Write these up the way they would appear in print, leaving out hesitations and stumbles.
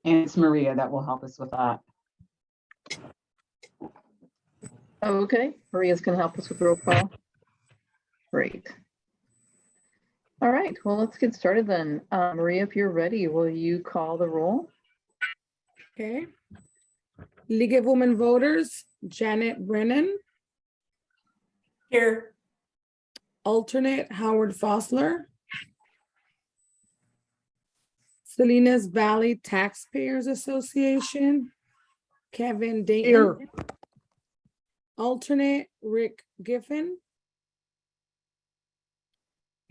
And it's Maria that will help us with that. Okay, Maria's going to help us with roll call. Great. All right, well, let's get started then. Maria, if you're ready, will you call the roll? Okay. League of Women Voters, Janet Brennan. Here. Alternate, Howard Fosler. Salinas Valley Taxpayers Association, Kevin Dayton. Here. Alternate, Rick Giffen.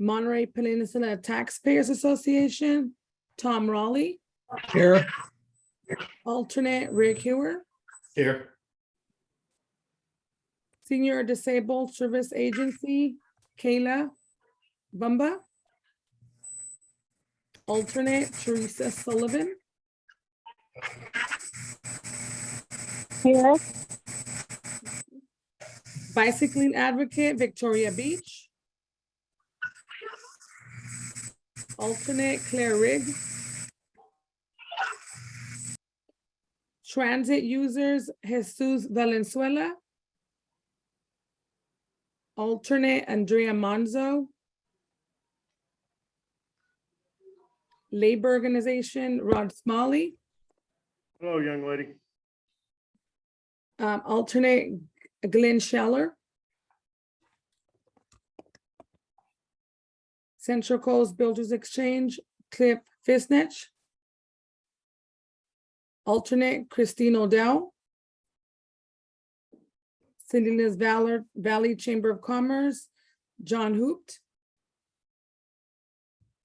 Monterey Peninsula Taxpayers Association, Tom Raleigh. Here. Alternate, Rick Hewer. Here. Senior Disabled Service Agency, Kayla Bumba. Alternate, Teresa Sullivan. Here. Bicycling Advocate, Victoria Beach. Alternate, Claire Rigg. Transit Users, Jesus Valenzuela. Alternate, Andrea Monzo. Labor Organization, Rod Smalley. Hello, young lady. Alternate, Glenn Scheller. Central Coast Builders Exchange, Cliff Fisnich. Alternate, Christine Odell. Salinas Valley Chamber of Commerce, John Hoopt.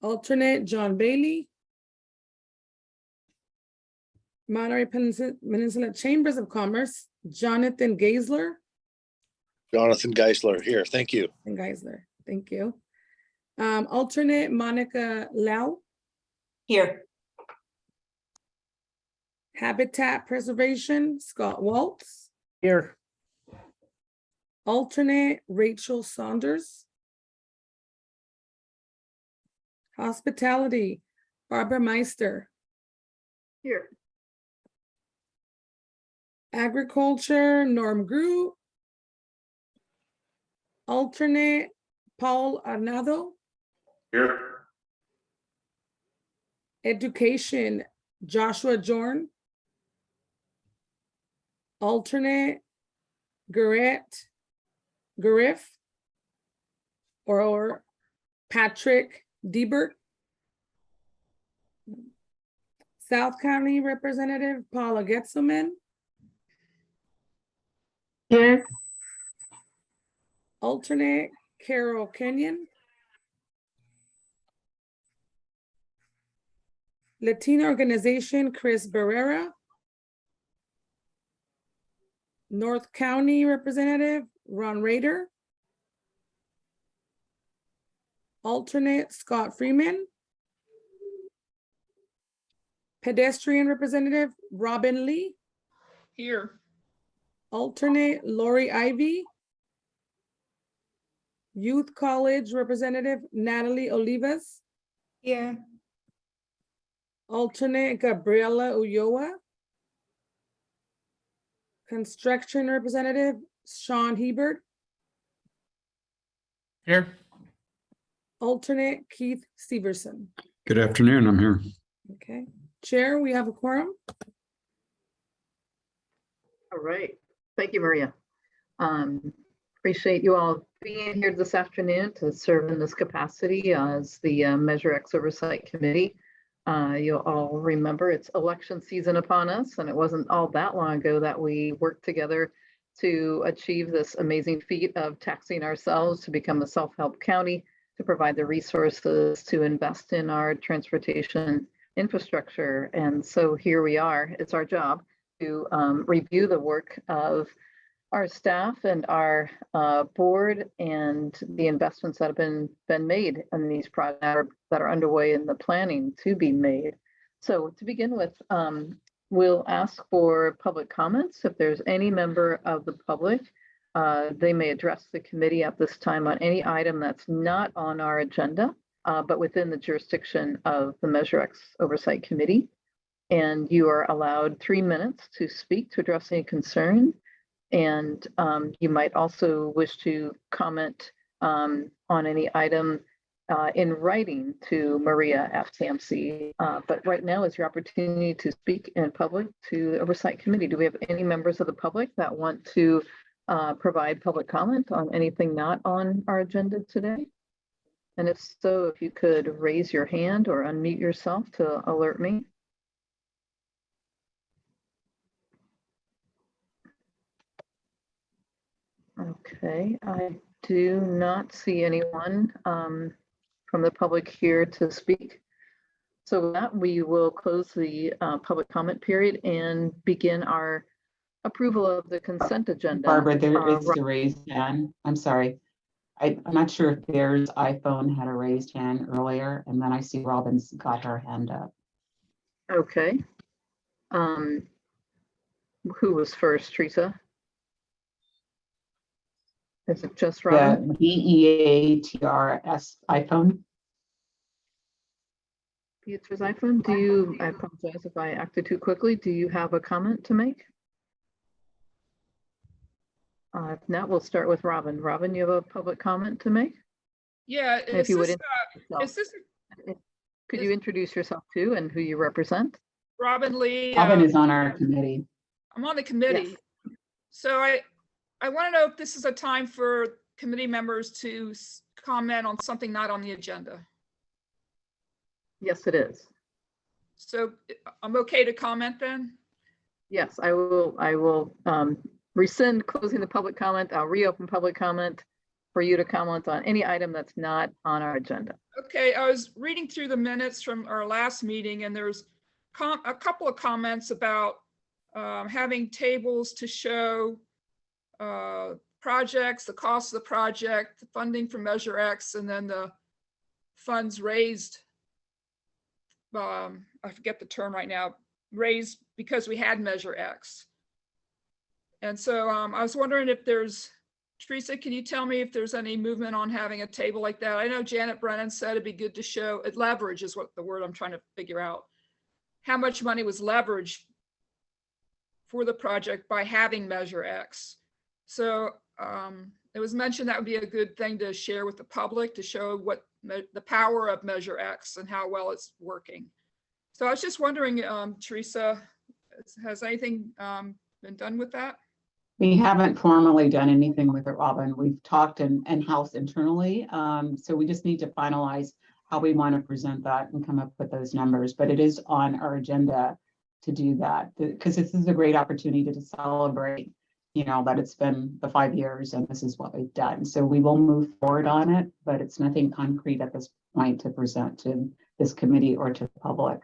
Alternate, John Bailey. Monterey Peninsula Chambers of Commerce, Jonathan Geisler. Jonathan Geisler here. Thank you. And Geisler, thank you. Alternate, Monica Lau. Here. Habitat Preservation, Scott Waltz. Here. Alternate, Rachel Saunders. Hospitality, Barbara Meister. Here. Agriculture, Norm Grew. Alternate, Paul Arnado. Here. Education, Joshua Jorn. Alternate, Griff or Patrick Diebert. South County Representative Paula Getzelman. Here. Alternate, Carol Kenyon. Latino Organization, Chris Barrera. North County Representative, Ron Rader. Alternate, Scott Freeman. Pedestrian Representative, Robin Lee. Here. Alternate, Lori Ivy. Youth College Representative, Natalie Olivas. Yeah. Alternate, Gabriela Ulloa. Construction Representative, Sean Hebert. Here. Alternate, Keith Severson. Good afternoon, I'm here. Okay, Chair, we have a quorum. All right. Thank you, Maria. Appreciate you all being here this afternoon to serve in this capacity as the Measure X Oversight Committee. You'll all remember it's election season upon us, and it wasn't all that long ago that we worked together to achieve this amazing feat of taxing ourselves to become a self-help county, to provide the resources to invest in our transportation infrastructure. And so here we are. It's our job to review the work of our staff and our board and the investments that have been made in these projects that are underway in the planning to be made. So to begin with, we'll ask for public comments. If there's any member of the public, they may address the committee at this time on any item that's not on our agenda, but within the jurisdiction of the Measure X Oversight Committee. And you are allowed 3 minutes to speak to address any concern. And you might also wish to comment on any item in writing to Maria at TMC. But right now is your opportunity to speak in public to the Oversight Committee. Do we have any members of the public that want to provide public comment on anything not on our agenda today? And if so, if you could raise your hand or unmute yourself to alert me. Okay, I do not see anyone from the public here to speak. So with that, we will close the public comment period and begin our approval of the consent agenda. Barbara, there is a raised hand. I'm sorry. I'm not sure if Bear's iPhone had a raised hand earlier, and then I see Robin's got her hand up. Okay. Who was first, Teresa? Is it just Robin? The BEATRS iPhone. Beatrice's iPhone. Do you, I apologize if I acted too quickly. Do you have a comment to make? If not, we'll start with Robin. Robin, you have a public comment to make? Yeah, If you would is this Could you introduce yourself too and who you represent? Robin Lee? Robin is on our committee. I'm on the committee. So I want to know if this is a time for committee members to comment on something not on the agenda. Yes, it is. So I'm okay to comment then? Yes, I will rescind closing the public comment. I'll reopen public comment for you to comment on any item that's not on our agenda. Okay, I was reading through the minutes from our last meeting and there's a couple of comments about having tables to show projects, the cost of the project, the funding for Measure X, and then the funds raised. I forget the term right now, raised because we had Measure X. And so I was wondering if there's, Teresa, can you tell me if there's any movement on having a table like that? I know Janet Brennan said it'd be good to show, leverage is what the word I'm trying to figure out. How much money was leveraged for the project by having Measure X. So it was mentioned that would be a good thing to share with the public to show what the power of Measure X and how well it's working. So I was just wondering, Teresa, has anything been done with that? We haven't formally done anything with it, Robin. We've talked in-house internally. So we just need to finalize how we want to present that and come up with those numbers. But it is on our agenda to do that because this is a great opportunity to celebrate, you know, that it's been the 5 years and this is what we've done. So we will move forward on it, but it's nothing concrete at this point to present to this committee or to the public.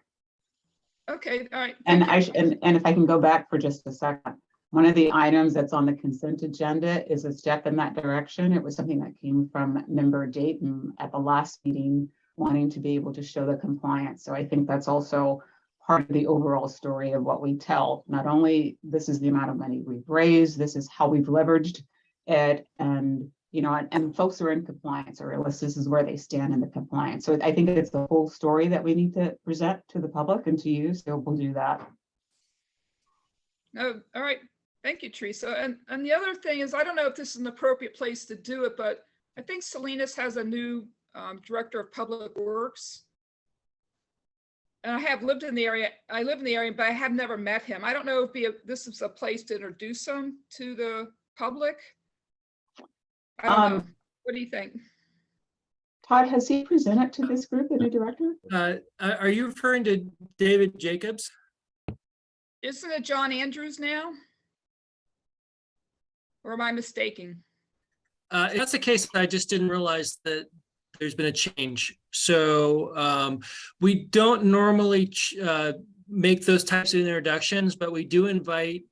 Okay, all right. And and if I can go back for just a second, one of the items that's on the consent agenda is a step in that direction. It was something that came from member Dayton at the last meeting, wanting to be able to show the compliance. So I think that's also part of the overall story of what we tell. Not only this is the amount of money we've raised, this is how we've leveraged it, and you know, and folks are in compliance, or at least this is where they stand in the compliance. So I think it's the whole story that we need to present to the public and to you. So we'll do that. Oh, all right. Thank you, Teresa. And the other thing is, I don't know if this is an appropriate place to do it, but I think Salinas has a new director of public works. And I have lived in the area. I live in the area, but I have never met him. I don't know if this is a place to introduce him to the public. I don't know. What do you think? Todd, has he presented to this group, the new director? Are you referring to David Jacobs? Isn't it John Andrews now? Or am I mistaken? If that's the case, I just didn't realize that there's been a change. So we don't normally make those types of introductions, but we do invite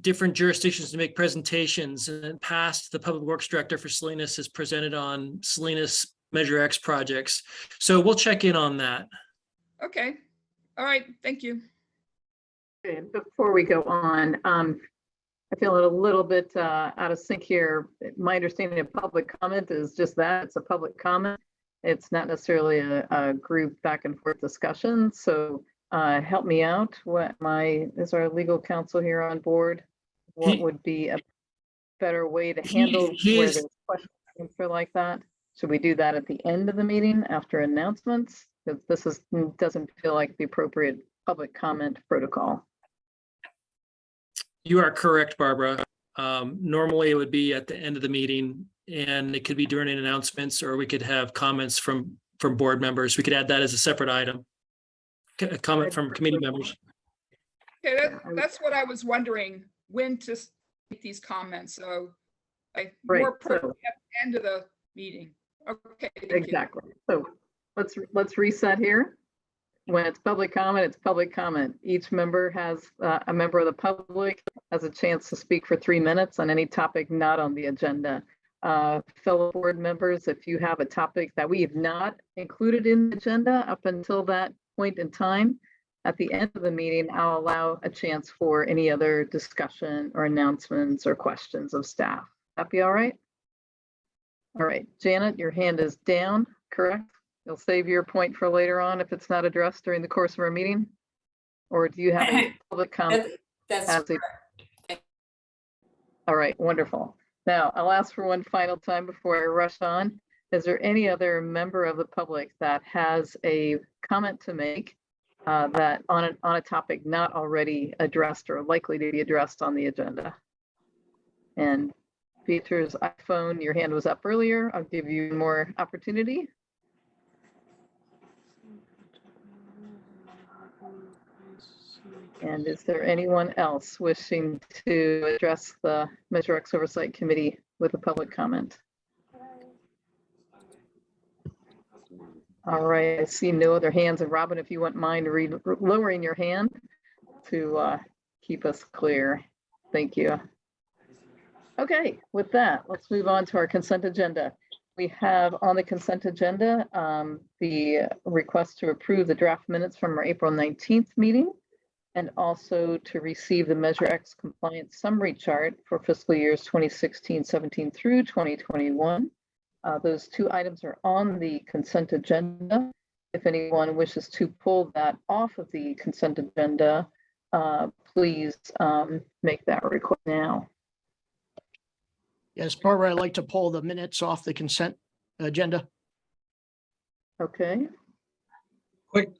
different jurisdictions to make presentations. And in the past, the public works director for Salinas has presented on Salinas Measure X projects. So we'll check in on that. Okay. All right. Thank you. Okay, before we go on, I feel a little bit out of sync here. My understanding of public comment is just that, it's a public comment. It's not necessarily a group back and forth discussion. So help me out. Is our legal counsel here on board? What He- would be a better way to He- handle he where is- there's questions for like that? Should we do that at the end of the meeting after announcements? Because doesn't feel like the appropriate public comment protocol. You are correct, Barbara. Normally it would be at the end of the meeting and it could be during announcements, or we could have comments from board members. We could add that as a separate item. A comment from committee members. Okay, that's what I was wondering, when to make these comments, so like Right, more so- appropriate at the end of the meeting. Okay. thank you. Exactly. So let's reset here. When it's public comment, it's public comment. Each member has, a member of the public has a chance to speak for 3 minutes on any topic not on the agenda. Fellow board members, if you have a topic that we have not included in the agenda up until that point in time, at the end of the meeting, I'll allow a chance for any other discussion or announcements or questions of staff. That be all right? All right, Janet, your hand is down, correct? You'll save your point for later on if it's not addressed during the course of our meeting? Or do you have a public comment? That's as a- All right, wonderful. Now, I'll ask for one final time before I rush on. Is there any other member of the public that has a comment to make that on a topic not already addressed or likely to be addressed on the agenda? And Peter's iPhone, your hand was up earlier. I'll give you more opportunity. And is there anyone else wishing to address the Measure X Oversight Committee with a public comment? All right, I see no other hands. And Robin, if you wouldn't mind lowering your hand to keep us clear. Thank you. Okay, with that, let's move on to our consent agenda. We have on the consent agenda the request to approve the draft minutes from our April 19th meeting, and also to receive the Measure X compliance summary chart for fiscal years 2016-17 through 2021. Those 2 items are on the consent agenda. If anyone wishes to pull that off of the consent agenda, please make that request now. Yes, Barbara, I'd like to pull the minutes off the consent agenda. Okay,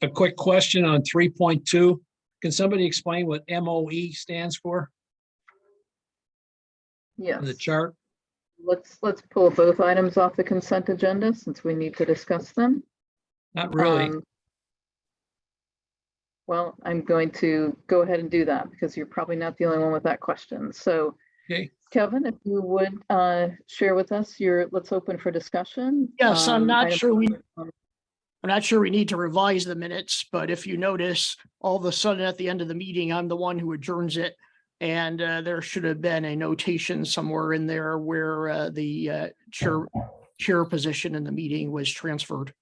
A quick question on 3.2. Can somebody explain what MOE stands for yes. in the chart? Let's pull both items off the consent agenda since we need to discuss them. Not really. Well, I'm going to go ahead and do that because you're probably not the only one with that question. So Okay. Kevin, if you would share with us let's open for discussion. Yes, I'm not item- sure we need to revise the minutes, but if you notice, all of a sudden at the end of the meeting, I'm the one who adjourns it. And there should have been a notation somewhere in there where the chair position in the meeting was transferred.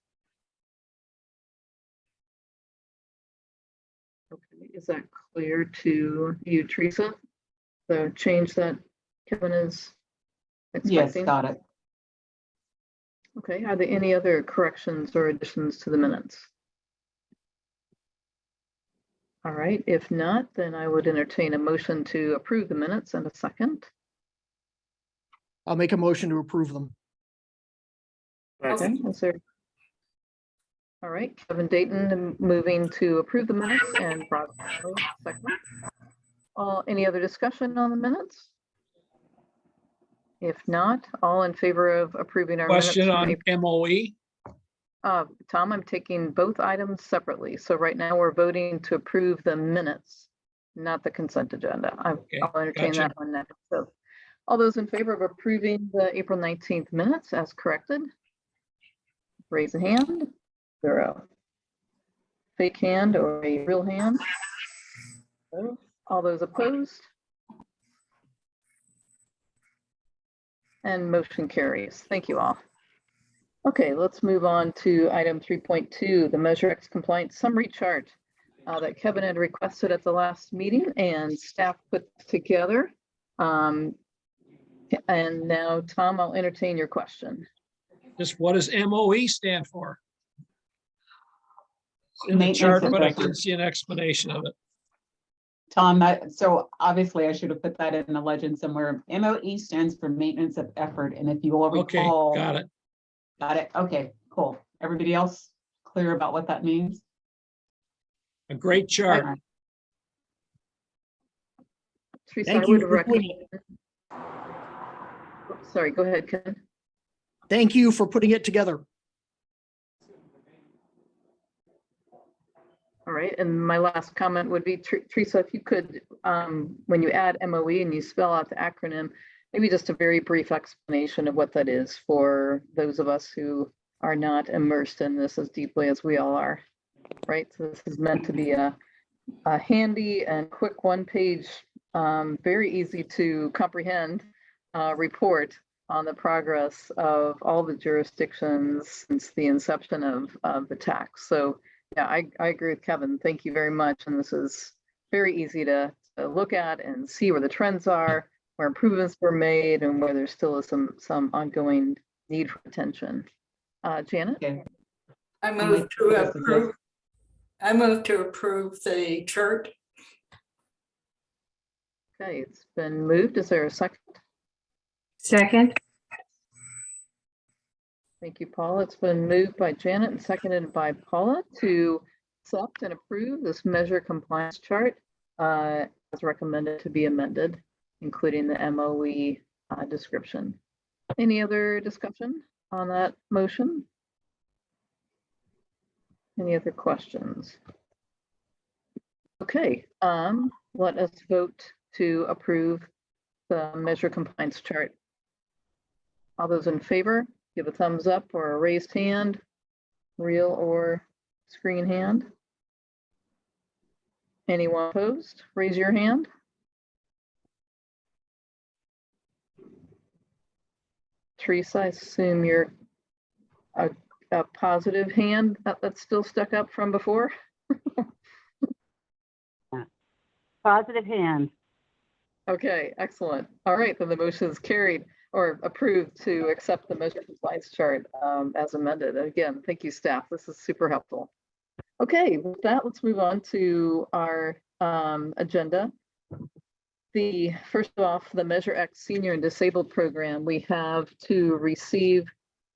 Okay, is that clear to you, Teresa? The change that Kevin is Yes, expecting? got it. Okay, are there any other corrections or additions to the minutes? All right, if not, then I would entertain a motion to approve the minutes and a second. I'll make a motion to approve them. Okay, is there? All right, Kevin Dayton moving to approve the minutes and Rob second. Any other discussion on the minutes? If not, all in favor of approving our minutes? Question from on April- MOE. Tom, I'm taking both items separately. So right now we're voting to approve the minutes, not the consent agenda. I'll entertain gotcha. that one next. So all those in favor of approving the April 19th minutes as corrected? Raise a hand. 0. Fake hand or a real hand? 0. All those opposed? And motion carries. Thank you all. Okay, let's move on to item 3.2, the Measure X compliance summary chart that Kevin had requested at the last meeting and staff put together. And now, Tom, I'll entertain your question. Just what does MOE stand for? in the Maintenance chart, of but I effort. didn't see an explanation of it. Tom, so obviously I should have put that in the legend somewhere. MOE stands for maintenance of effort. And if you will Okay, recall. got it. Got it. Okay, cool. Everybody else clear about what that means? A great chart. Alright. Teresa, I Thank would you for putting recommend, it. sorry, go ahead, Ken. Thank you for putting it together. All right, and my last comment would be, Teresa, if you could, when you add MOE and you spell out the acronym, maybe just a very brief explanation of what that is for those of us who are not immersed in this as deeply as we all are, right? So this is meant to be a handy and quick one-page, very easy to comprehend report on the progress of all the jurisdictions since the inception of the tax. So yeah, I agree with Kevin. Thank you very much. And this is very easy to look at and see where the trends are, where improvements were made, and where there still is some ongoing need for attention. Janet? Okay. I move to approve. I move to approve the chart. Okay, it's been moved. Is there a second? Second. Thank you, Paula. It's been moved by Janet and seconded by Paula to accept and approve this measure compliance chart as recommended to be amended, including the MOE description. Any other discussion on that motion? Any other questions? Okay, let us vote to approve the measure compliance chart. All those in favor, give a thumbs up or a raised hand, real or screen hand. Anyone opposed? Raise your hand. Teresa, I assume you're a positive hand that's still stuck up from before? Positive hand. Okay, excellent. All right, then the motion is carried or approved to accept the measure compliance chart as amended. Again, thank you, staff. This is super helpful. Okay, with that, let's move on to our agenda. First off, the Measure X Senior and Disabled Program, we have to receive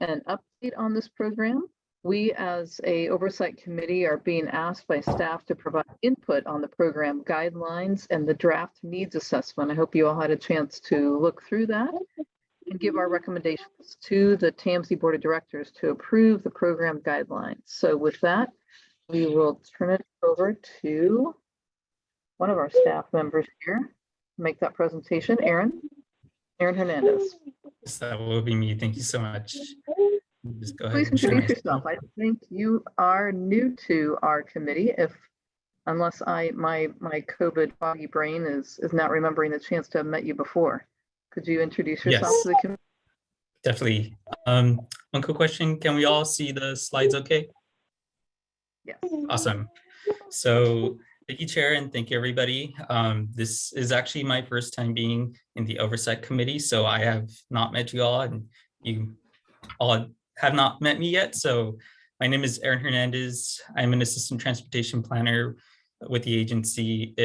an update on this program. We, as a oversight committee, are being asked by staff to provide input on the program guidelines and the draft needs assessment. I hope you all had a chance to look through that and give our recommendations to the TAMC Board of Directors to approve the program guidelines. So with that, we will turn it over to one of our staff members here, make that presentation. Aaron Hernandez. Yes, that will be me. Thank you so much. Just go ahead Please and share my introduce yourself. I think you are new to our committee, unless my COVID foggy brain is not remembering the chance to have met you before. Could you introduce yourself Yes. to the committee? Definitely. One quick question. Can we all see the slides okay? Yes. Awesome. So thank you, Chair, and thank you, everybody. This is actually my first time being in the Oversight Committee, so I have not met you all, and you all have not met me yet. So my name is Aaron Hernandez. I'm an assistant transportation planner with the agency.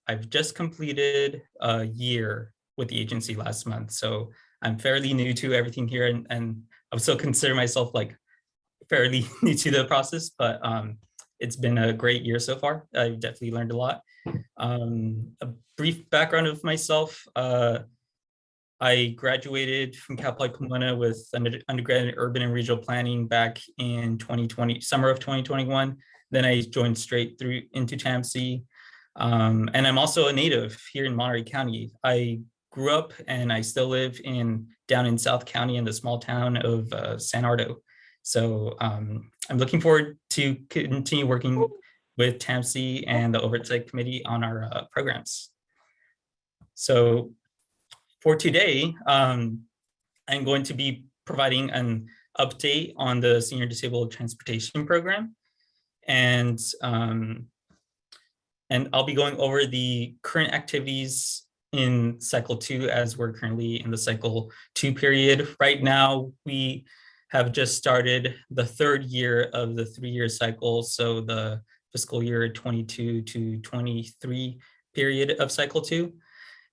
I've just completed a year with the agency last month, so I'm fairly new to everything here, and I still consider myself like fairly new to the process, but it's been a great year so far. I've definitely learned a lot. A brief background of myself. I graduated from Cal Poly Pomona with an undergrad in urban and regional planning back in 2020, summer of 2021. Then I joined straight through into TAMC. And I'm also a native here in Monterey County. I grew up and I still live down in South County in the small town of San Ardo. So I'm looking forward to continue working with TAMC and the Oversight Committee on our programs. So for today, I'm going to be providing an update on the Senior Disabled Transportation Program. And I'll be going over the current activities in cycle 2 as we're currently in the cycle 2 period. Right now, we have just started the third year of the 3-year cycle. So the fiscal year 22 to 23 period of cycle 2.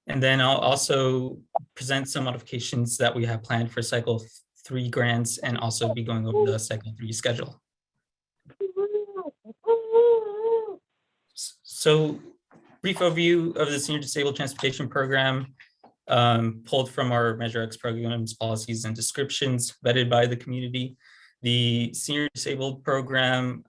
And then I'll also present some modifications that we have planned for cycle 3 grants and also be going over the cycle 3 schedule. So brief overview of the Senior Disabled Transportation Program, pulled from our Measure X programs, policies, and descriptions vetted by the community. The Senior Disabled Program,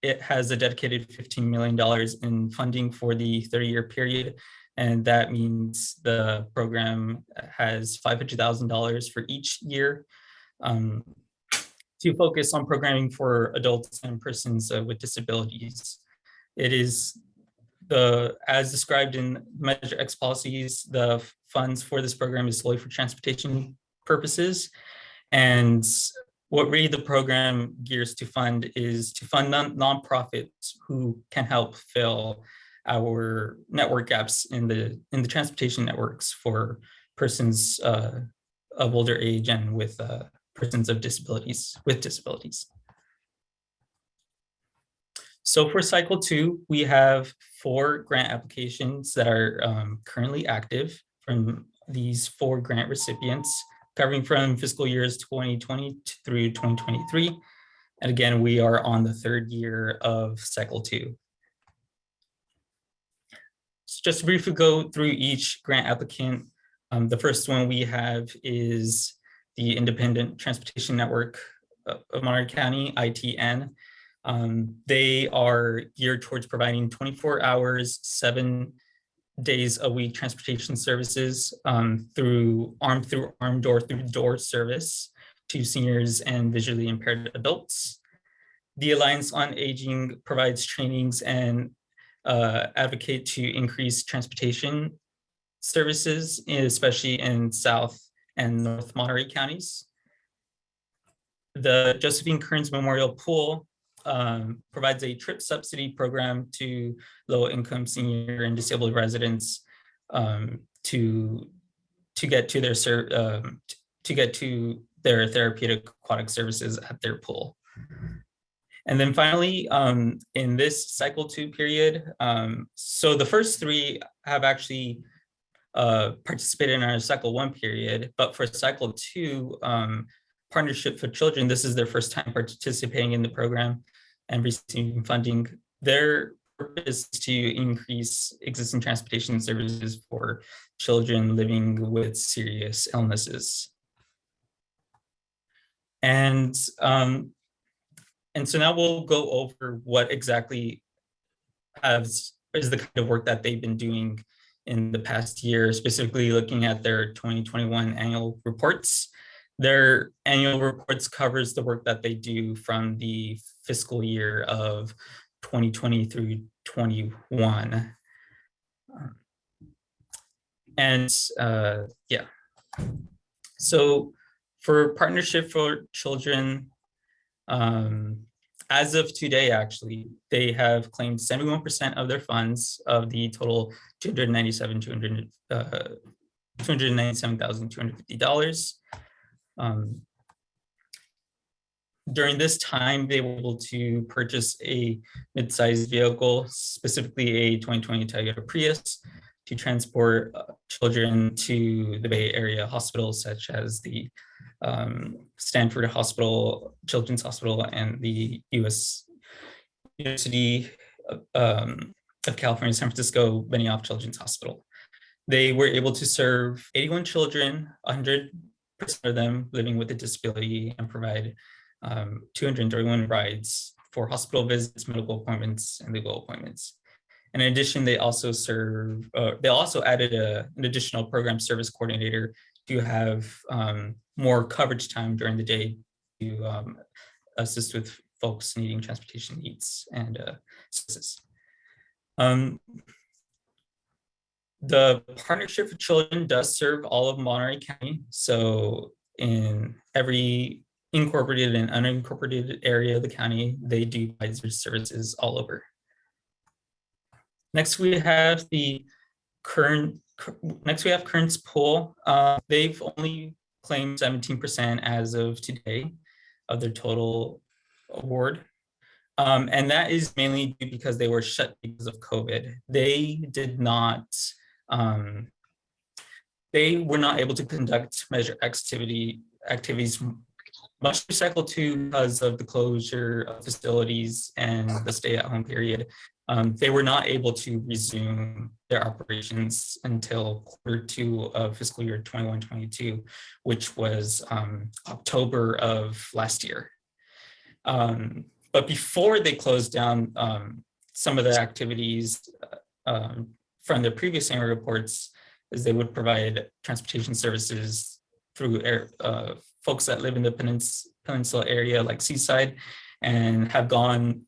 it has a dedicated $15 million in funding for the 30-year period. And that means the program has $500,000 for each year to focus on programming for adults and persons with disabilities. It is as described in Measure X policies, the funds for this program is solely for transportation purposes. And what really the program gears to fund is to fund nonprofits who can help fill our network gaps in the transportation networks for persons of older age and with persons with disabilities. So for cycle 2, we have 4 grant applications that are currently active from these 4 grant recipients, covering from fiscal years 2020 through 2023. And again, we are on the 3rd year of cycle 2. So just to briefly go through each grant applicant, the first one we have is the Independent Transportation Network of Monterey County, ITN. They are geared towards providing 24 hours, 7 days a week transportation services through arm door-through-door service to seniors and visually impaired adults. The Alliance on Aging provides trainings and advocate to increase transportation services, especially in South and North Monterey counties. The Josephine Kearns Memorial Pool provides a trip subsidy program to low-income senior and disabled residents to get to their therapeutic aquatic services at their pool. And then finally, in this cycle 2 period, so the first 3 have actually participated in our cycle 1 period, but for cycle 2, Partnership for Children, this is their first time participating in the program and receiving funding. Their purpose is to increase existing transportation services for children living with serious illnesses. And so now we'll go over what exactly is the kind of work that they've been doing in the past year, specifically looking at their 2021 annual reports. Their annual reports covers the work that they do from the fiscal year of 2020 through 21. Yeah. So for Partnership for Children, as of today, actually, they have claimed 71% of their funds of the total $297,250. During this time, they were able to purchase a mid-sized vehicle, specifically a 2020 Toyota Prius, to transport children to the Bay Area hospitals, such as the Stanford Hospital, Children's Hospital, and the University of California, San Francisco Benioff Children's Hospital. They were able to serve 81 children, 100% of them living with a disability, and provide 231 rides for hospital visits, medical appointments, and legal appointments. And in addition, they also added an additional program service coordinator to have more coverage time during the day to assist with folks needing transportation needs and services. The Partnership for Children does serve all of Monterey County. So in every incorporated and unincorporated area of the county, they do provide services all over. Next, we have Kearns Pool. They've only claimed 17% as of today of their total award. And that is mainly due because they were shut because of COVID. They did not, they were not able to conduct Measure activities, much to Cycle 2 because of the closure of facilities and the stay-at-home period. They were not able to resume their operations until Q2 of fiscal year 21-22, which was October of last year. But before they closed down, some of the activities from the previous annual reports is they would provide transportation services through folks that live in the peninsula area like Seaside, and have gone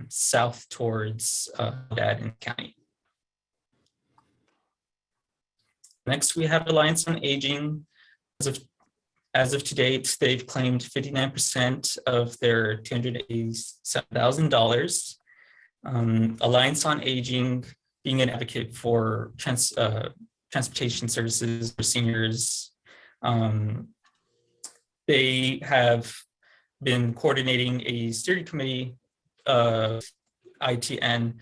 south towards Haddad County. Next, we have Reliance on Aging. As of to date, they've claimed 59% of their $287,000. Alliance on Aging, being an advocate for transportation services for seniors, they have been coordinating a steering committee of ITN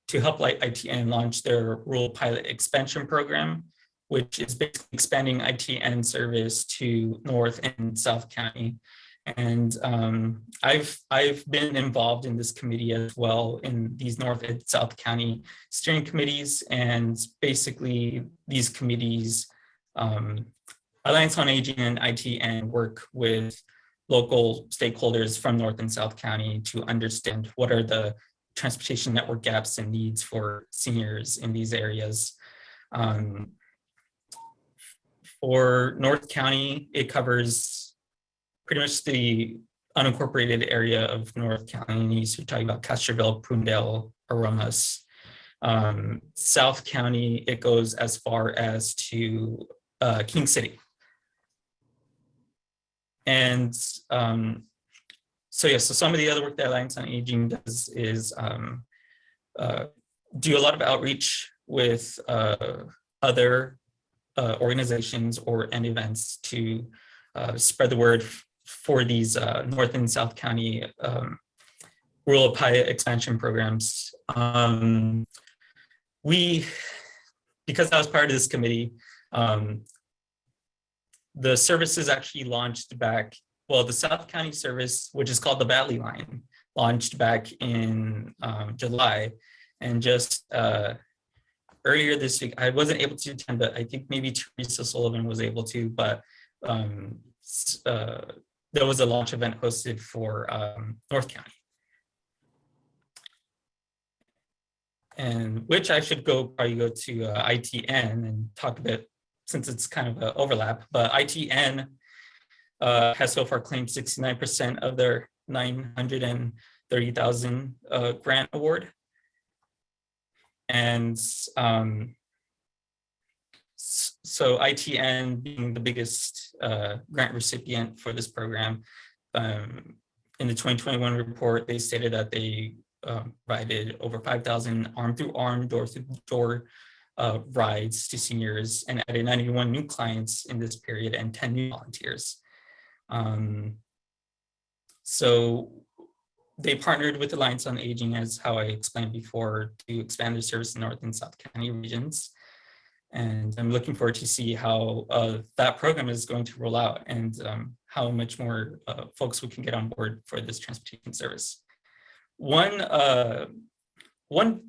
to help ITN launch their rural pilot expansion program, which is basically expanding ITN service to North and South County. And I've been involved in this committee as well, in these North and South County steering committees. And basically these committees, Alliance on Aging and ITN, work with local stakeholders from North and South County to understand what are the transportation network gaps and needs for seniors in these areas. For North County, it covers pretty much the unincorporated area of North County. So you're talking about Castroville, Prunedale, Aromas. South County, it goes as far as to King City. And so some of the other work that Alliance on Aging does is do a lot of outreach with other organizations and events to spread the word for these North and South County rural pilot expansion programs. Because I was part of this committee, the services actually launched back, well, the South County service, which is called the Valley Line, launched back in July. And just earlier this week, I wasn't able to attend, but I think maybe Teresa Sullivan was able to, but there was a launch event hosted for North County. And which I should probably go to ITN and talk a bit, since it's kind of an overlap, but ITN has so far claimed 69% of their $930,000 grant award. And so ITN, being the biggest grant recipient for this program, in the 2021 report, they stated that they provided over 5,000 arm-through-arm, door-to-door rides to seniors, and added 91 new clients in this period and 10 new volunteers. So they partnered with Alliance on Aging, as how I explained before, to expand their service in North and South County regions. And I'm looking forward to see how that program is going to roll out, and how much more folks we can get on board for this transportation service. One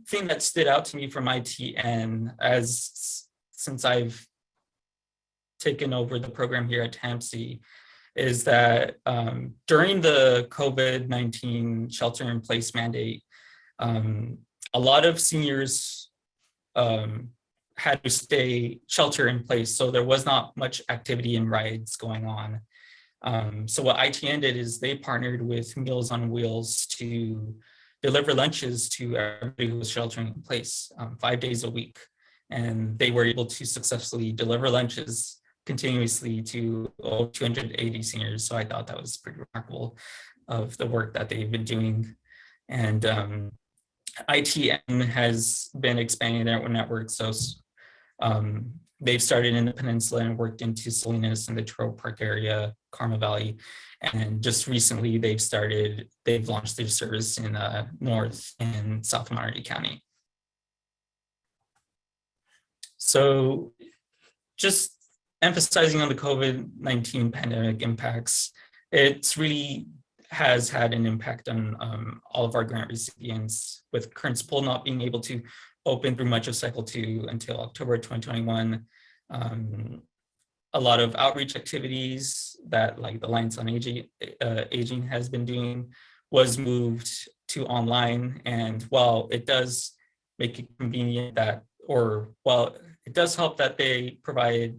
thing that stood out to me from ITN, since I've taken over the program here at TAMC, is that during the COVID-19 shelter-in-place mandate, a lot of seniors had to stay shelter in place, so there was not much activity and rides going on. So what ITN did is they partnered with Meals on Wheels to deliver lunches to everybody who was sheltering in place 5 days a week. And they were able to successfully deliver lunches continuously to 280 seniors. So I thought that was pretty remarkable of the work that they've been doing. And ITN has been expanding their network. So they've started in the peninsula and worked into Salinas and the Trail Park area, Carmel Valley. And just recently they've launched their service in North and South Monterey County. So just emphasizing on the COVID-19 pandemic impacts, it's really has had an impact on all of our grant recipients, with current school not being able to open through much of cycle 2 until October 2021. A lot of outreach activities that like the Reliance on Aging has been doing was moved to online. And while it does make it convenient while it does help that they provide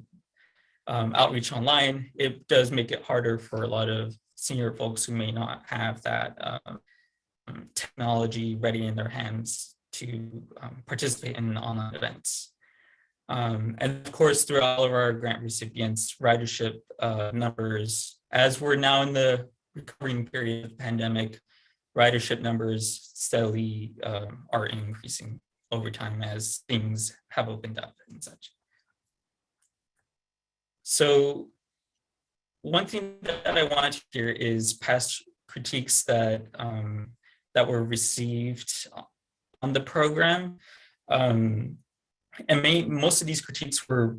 outreach online, it does make it harder for a lot of senior folks who may not have that technology ready in their hands to participate in online events. And of course, through all of our grant recipients, ridership numbers, as we're now in the recovering period of the pandemic, ridership numbers steadily are increasing over time as things have opened up and such. So one thing that I want to hear is past critiques that were received on the program. And most of these critiques were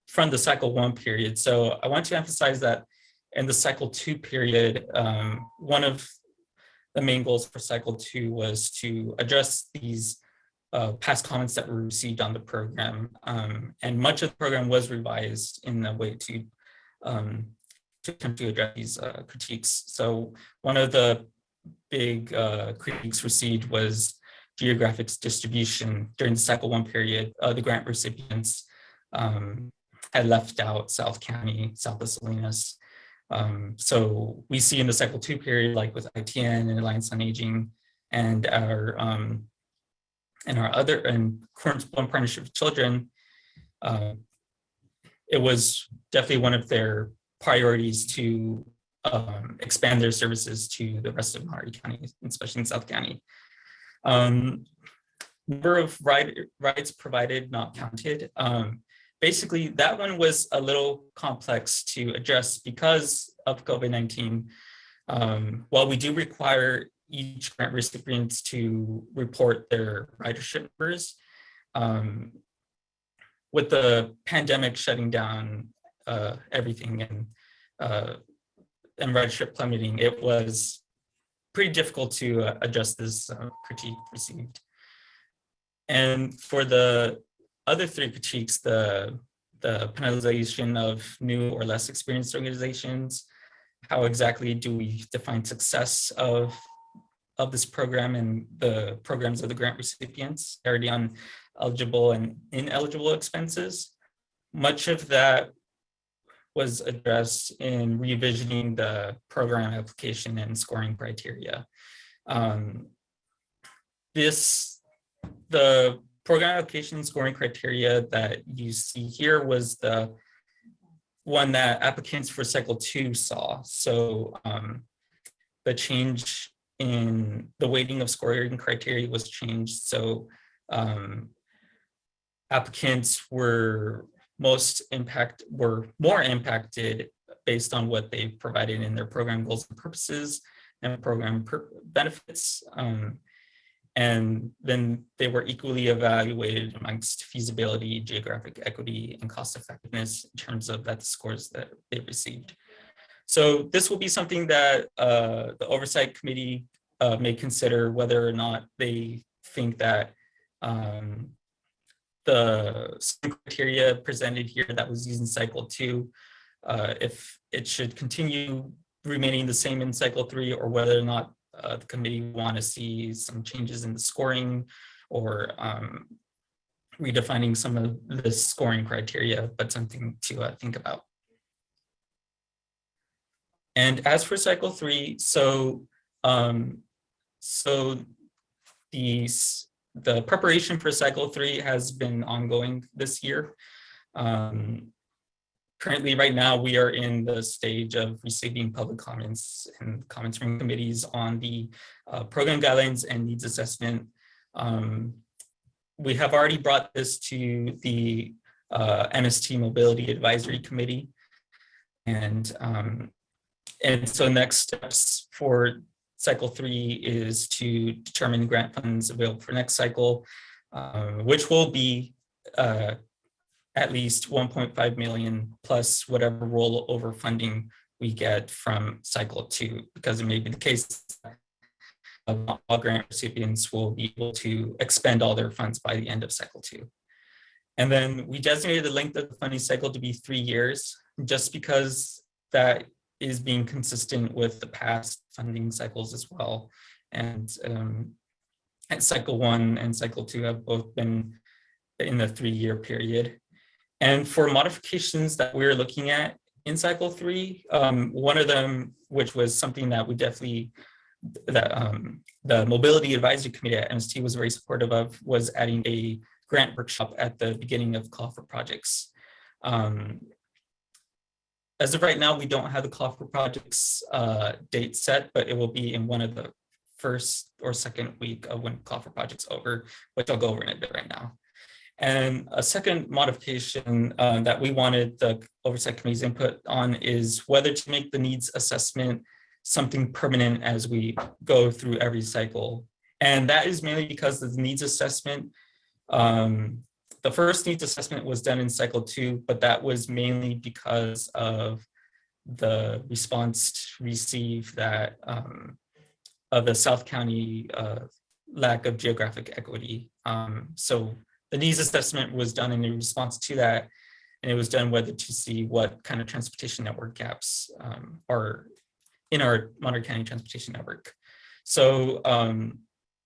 from the cycle 1 period. So I want to emphasize that in the cycle 2 period, one of the main goals for cycle 2 was to address these past comments that were received on the program. And much of the program was revised in a way to attempt to address these critiques. So one of the big critiques received was geographic distribution. During the cycle 1 period, the grant recipients had left out South County, south of Salinas. So we see in the cycle 2 period, like with ITN and Reliance on Aging and our current partnership with children, it was definitely one of their priorities to expand their services to the rest of Monterey County, especially in South County. Number of rides provided, not counted. Basically, that one was a little complex to address because of COVID-19. While we do require each grant recipient to report their ridership numbers, with the pandemic shutting down everything and ridership plummeting, it was pretty difficult to address this critique received. And for the other 3 critiques, the penalization of new or less experienced organizations, how exactly do we define success of this program and the programs of the grant recipients, already on eligible and ineligible expenses. Much of that was addressed in revisiting the program application and scoring criteria. The program application scoring criteria that you see here was the one that applicants for cycle 2 saw. So the change in the weighting of scoring criteria was changed. So applicants were more impacted based on what they provided in their program goals and purposes and program benefits. And then they were equally evaluated amongst feasibility, geographic equity, and cost effectiveness in terms of the scores that they received. So this will be something that the Oversight Committee may consider, whether or not they think that the criteria presented here that was used in cycle 2, if it should continue remaining the same in cycle 3, or whether or not the committee want to see some changes in the scoring or redefining some of the scoring criteria, but something to think about. And as for cycle 3, so the preparation for cycle 3 has been ongoing this year. Currently, right now, we are in the stage of receiving public comments and comments from committees on the program guidelines and needs assessment. We have already brought this to the MST Mobility Advisory Committee. And so next steps for cycle 3 is to determine grant funds available for next cycle, which will be at least 1.5 million plus whatever rollover funding we get from cycle 2, because it may be the case that all grant recipients will be able to expend all their funds by the end of cycle 2. And then we designated the length of the funding cycle to be 3 years, just because that is being consistent with the past funding cycles as well. And cycle 1 and cycle 2 have both been in the 3-year period. And for modifications that we're looking at in cycle 3, one of them, which was something that we definitely, the Mobility Advisory Committee at MST was very supportive of, was adding a grant workshop at the beginning of call for projects. As of right now, we don't have the call for projects date set, but it will be in one of the first or second week of when call for projects over, which I'll go over in a bit right now. And a second modification that we wanted the Oversight Committee's input on is whether to make the needs assessment something permanent as we go through every cycle. And that is mainly because the needs assessment, the first needs assessment was done in cycle 2, but that was mainly because of the response received that of the South County lack of geographic equity. So the needs assessment was done in response to that, and it was done whether to see what kind of transportation network gaps are in our Monterey County transportation network. So,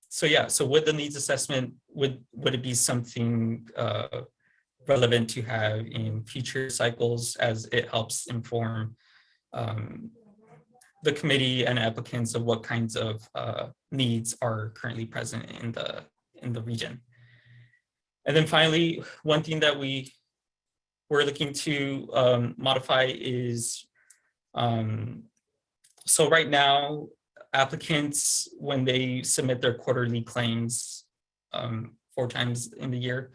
so with the needs assessment, would it be something relevant to have in future cycles, as it helps inform the committee and applicants of what kinds of needs are currently present in the region. And then finally, one thing that we're looking to modify is, so right now, applicants, when they submit their quarterly claims 4 times in the year,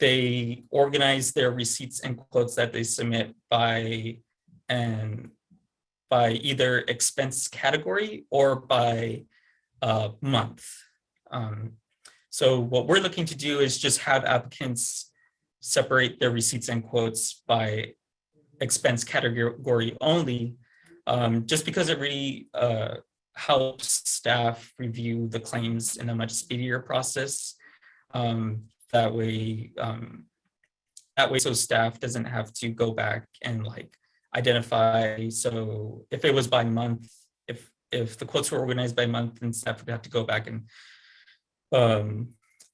they organize their receipts and quotes that they submit by either expense category or by month. So what we're looking to do is just have applicants separate their receipts and quotes by expense category only, just because it really helps staff review the claims in a much speedier process. That way, so staff doesn't have to go back and like identify. So if it was by month, if the quotes were organized by month, then staff would have to go back and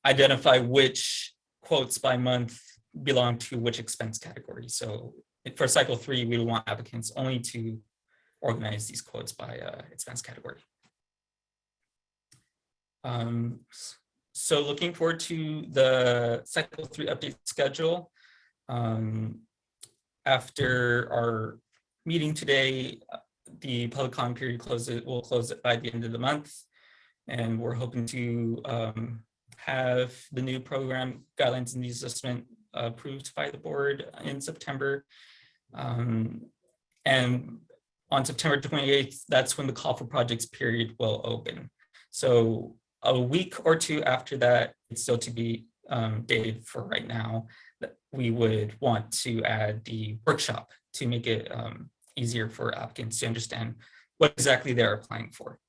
identify which quotes by month belong to which expense category. So for cycle 3, we want applicants only to organize these quotes by expense category. So looking forward to the cycle 3 update schedule. After our meeting today, the public comment period will close it by the end of the month. And we're hoping to have the new program guidelines and needs assessment approved by the board in September. And on September 28th, that's when the call for projects period will open. So a week or 2 after that, it's still to be dated for right now, that we would want to add the workshop to make it easier for applicants to understand what exactly they're applying for.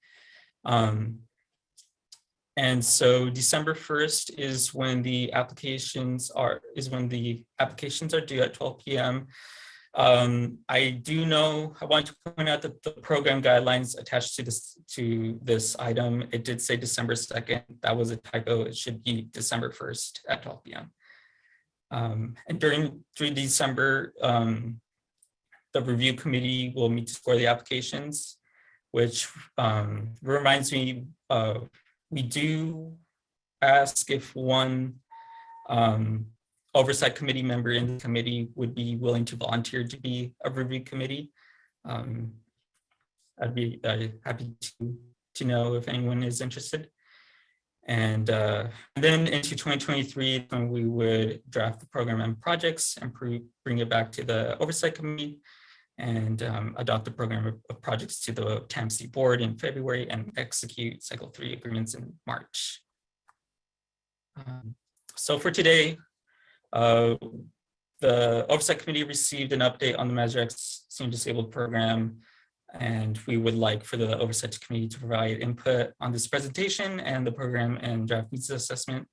And so December 1st is when the applications are due at 12 p.m. I do know, I want to point out that the program guidelines attached to this item, it did say December 2nd. That was a typo. It should be December 1st at 12 p.m. And through December, the review committee will meet to score the applications, which reminds me, we do ask if one oversight committee member in the committee would be willing to volunteer to be a review committee. I'd be happy to know if anyone is interested. And then into 2023, when we would draft the program and projects and bring it back to the Oversight Committee and adopt the program of projects to the TAMC board in February and execute cycle 3 agreements in March. So for today, the Oversight Committee received an update on the Measure X Senior Disabled Program, and we would like for the Oversight Committee to provide input on this presentation and the program and draft needs assessment,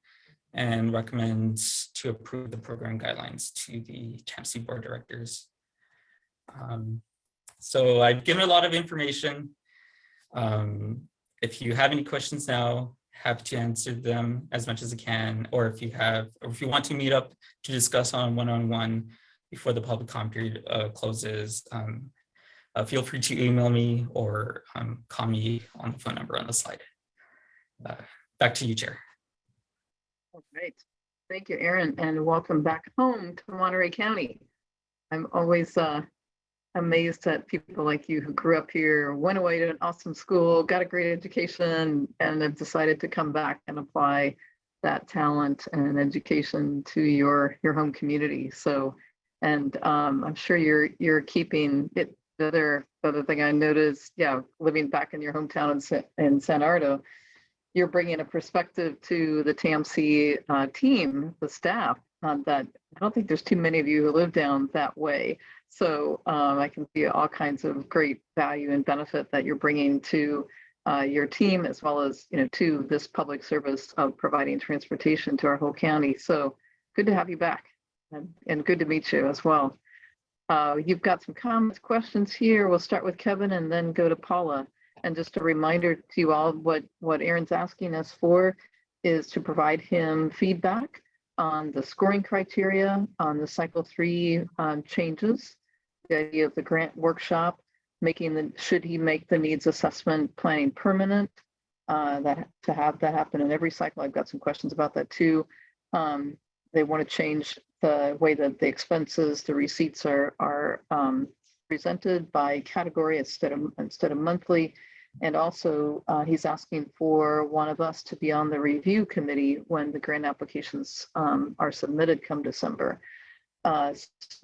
and recommend to approve the program guidelines to the TAMC board directors. So I've given a lot of information. If you have any questions now, happy to answer them as much as I can, or if you want to meet up to discuss on one-on-one before the public comment period closes, feel free to email me or call me on the phone number on the slide. Back to you, Chair. All right. Thank you, Aaron, and welcome back home to Monterey County. I'm always amazed at people like you who grew up here, went away to an awesome school, got a great education, and have decided to come back and apply that talent and education to your home community. So, and I'm sure you're keeping it. The other thing I noticed, yeah, living back in your hometown in San Ardo, you're bringing a perspective to the TAMC team, the staff, that I don't think there's too many of you who live down that way. So I can see all kinds of great value and benefit that you're bringing to your team, as well as, to this public service of providing transportation to our whole county. So good to have you back, and good to meet you as well. You've got some comments, questions here. We'll start with Kevin and then go to Paula. And just a reminder to you all, what Aaron's asking us for is to provide him feedback on the scoring criteria, on the cycle 3 changes, the idea of the grant workshop, should he make the needs assessment planning permanent, to have that happen in every cycle. I've got some questions about that too. They want to change the way that the expenses, the receipts are presented by category instead of monthly. And also he's asking for one of us to be on the review committee when the grant applications are submitted come December.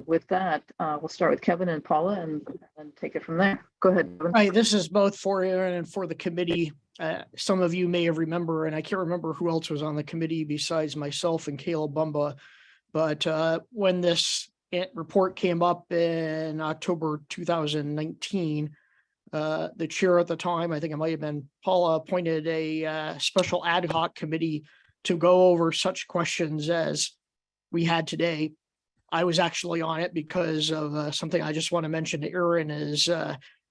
With that, we'll start with Kevin and Paula and take it from there. Go ahead, Kevin. Right, this is both for Aaron and for the committee. Some of you may have remember, and I can't remember who else was on the committee besides myself and Caleb Bumba. But when this report came up in October 2019, the chair at the time, I think it might have been Paula, appointed a special ad hoc committee to go over such questions as we had today. I was actually on it because of something I just want to mention to Aaron is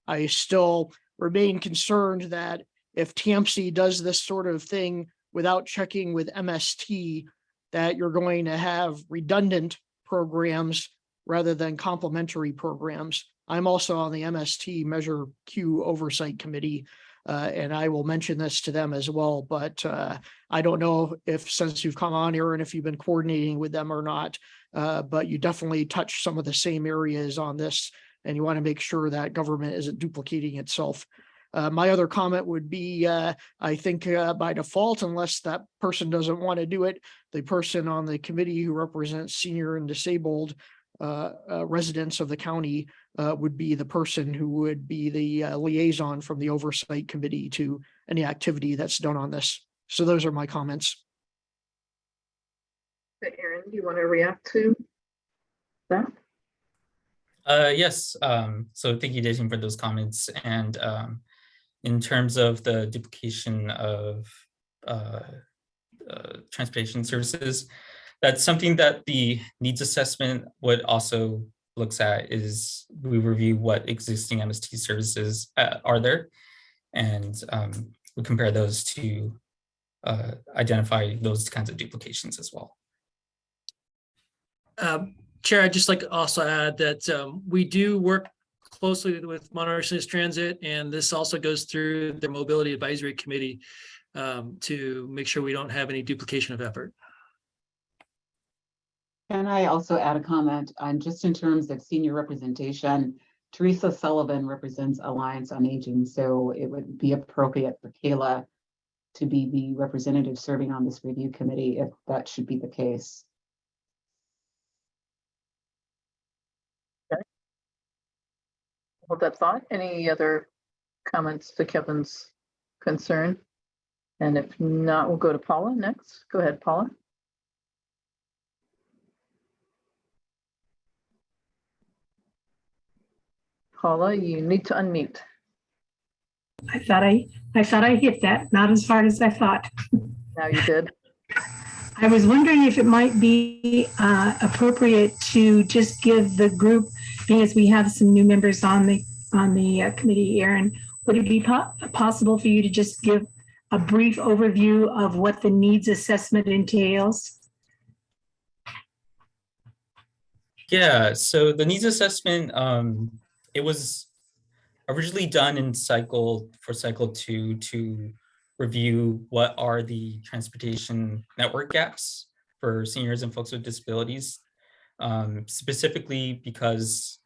I still remain concerned that if TAMC does this sort of thing without checking with MST, that you're going to have redundant programs rather than complementary programs. I'm also on the MST Measure Q Oversight Committee, and I will mention this to them as well. But I don't know if, since you've come on, Aaron, if you've been coordinating with them or not, but you definitely touch some of the same areas on this, and you want to make sure that government isn't duplicating itself. My other comment would be, I think by default, unless that person doesn't want to do it, the person on the committee who represents senior and disabled residents of the county would be the person who would be the liaison from the Oversight Committee to any activity that's done on this. So those are my comments. Aaron, do you want to react to that? Yes. So thank you, Jason, for those comments. And in terms of the duplication of transportation services, that's something that the needs assessment would also looks at. Is we review what existing MST services are there, and we compare those to identify those kinds of duplications as well. Chair, I'd just like to also add that we do work closely with Monterey City Transit, and this also goes through their Mobility Advisory Committee to make sure we don't have any duplication of effort. Can I also add a comment on just in terms of senior representation? Teresa Sullivan represents Alliance on Aging, so it would be appropriate for Kayla to be the representative serving on this review committee, if that should be the case. Hold that thought. Any other comments to Kevin's concern? And if not, we'll go to Paula next. Go ahead, Paula. Paula, you need to unmute. I thought I hit that, not as hard as I thought. Now you did. I was wondering if it might be appropriate to just give the group, being as we have some new members on the committee, Aaron, would it be possible for you to just give a brief overview of what the needs assessment entails? Yeah, so the needs assessment, it was originally done in cycle 2 to review what are the transportation network gaps for seniors and folks with disabilities, specifically because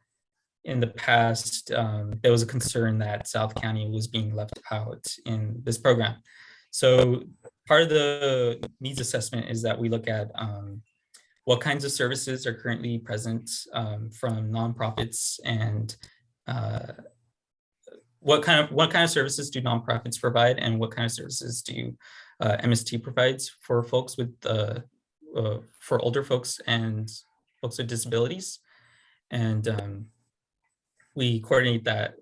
in the past, there was a concern that South County was being left out in this program. So part of the needs assessment is that we look at what kinds of services are currently present from nonprofits, and what kind of services do nonprofits provide, and what kind of services do MST provides for folks with for older folks and folks with disabilities. And we coordinate that.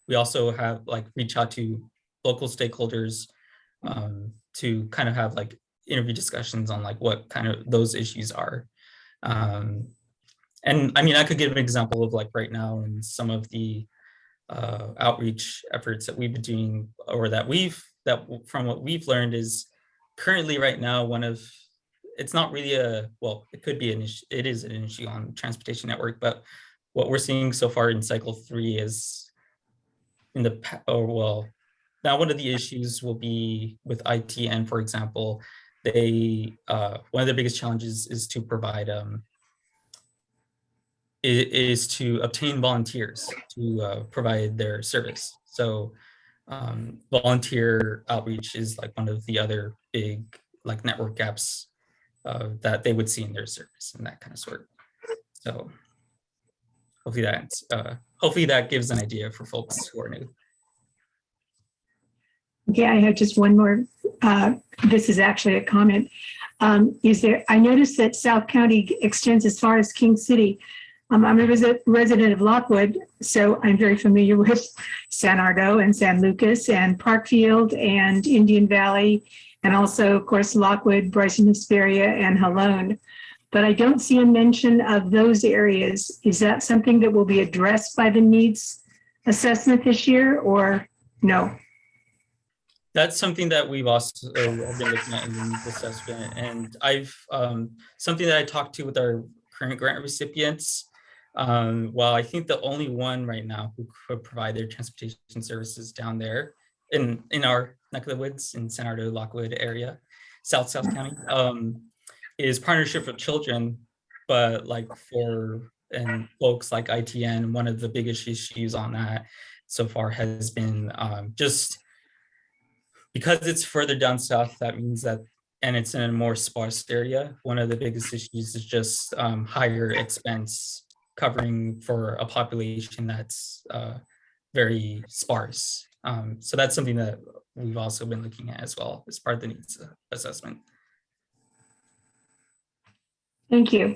We also have reach out to local stakeholders to kind of have interview discussions on what kind of those issues are. And I mean, I could give an example of right now in some of the outreach efforts that we've been doing, or that from what we've learned is currently right now, it's not really it could be an issue. It is an issue on transportation network, but what we're seeing so far in cycle 3 is now one of the issues will be with ITN, for example. They one of the biggest challenges is to provide is to obtain volunteers to provide their service. So volunteer outreach is one of the other big network gaps that they would see in their service and that kind of sort. So hopefully that gives an idea for folks who are new. Okay, I have just one more. This is actually a comment. I noticed that South County extends as far as King City. I'm a resident of Lockwood, so I'm very familiar with San Ardo and San Lucas and Parkfield and Indian Valley, and also, of course, Lockwood, Bryson Hesperia, and Halone. But I don't see a mention of those areas. Is that something that will be addressed by the needs assessment this year, or no? That's something that we've also been looking at in the needs assessment, and I've something that I talked to with our current grant recipients. Well, I think the only one right now who could provide their transportation services down there in our neck of the woods in San Ardo, Lockwood area, South County, is Partnership for Children. But for folks like ITN, one of the biggest issues on that so far has been just because it's further down south. That means that, and it's in a more sparse area, one of the biggest issues is just higher expense covering for a population that's very sparse. So that's something that we've also been looking at as well as part of the needs assessment. Thank you.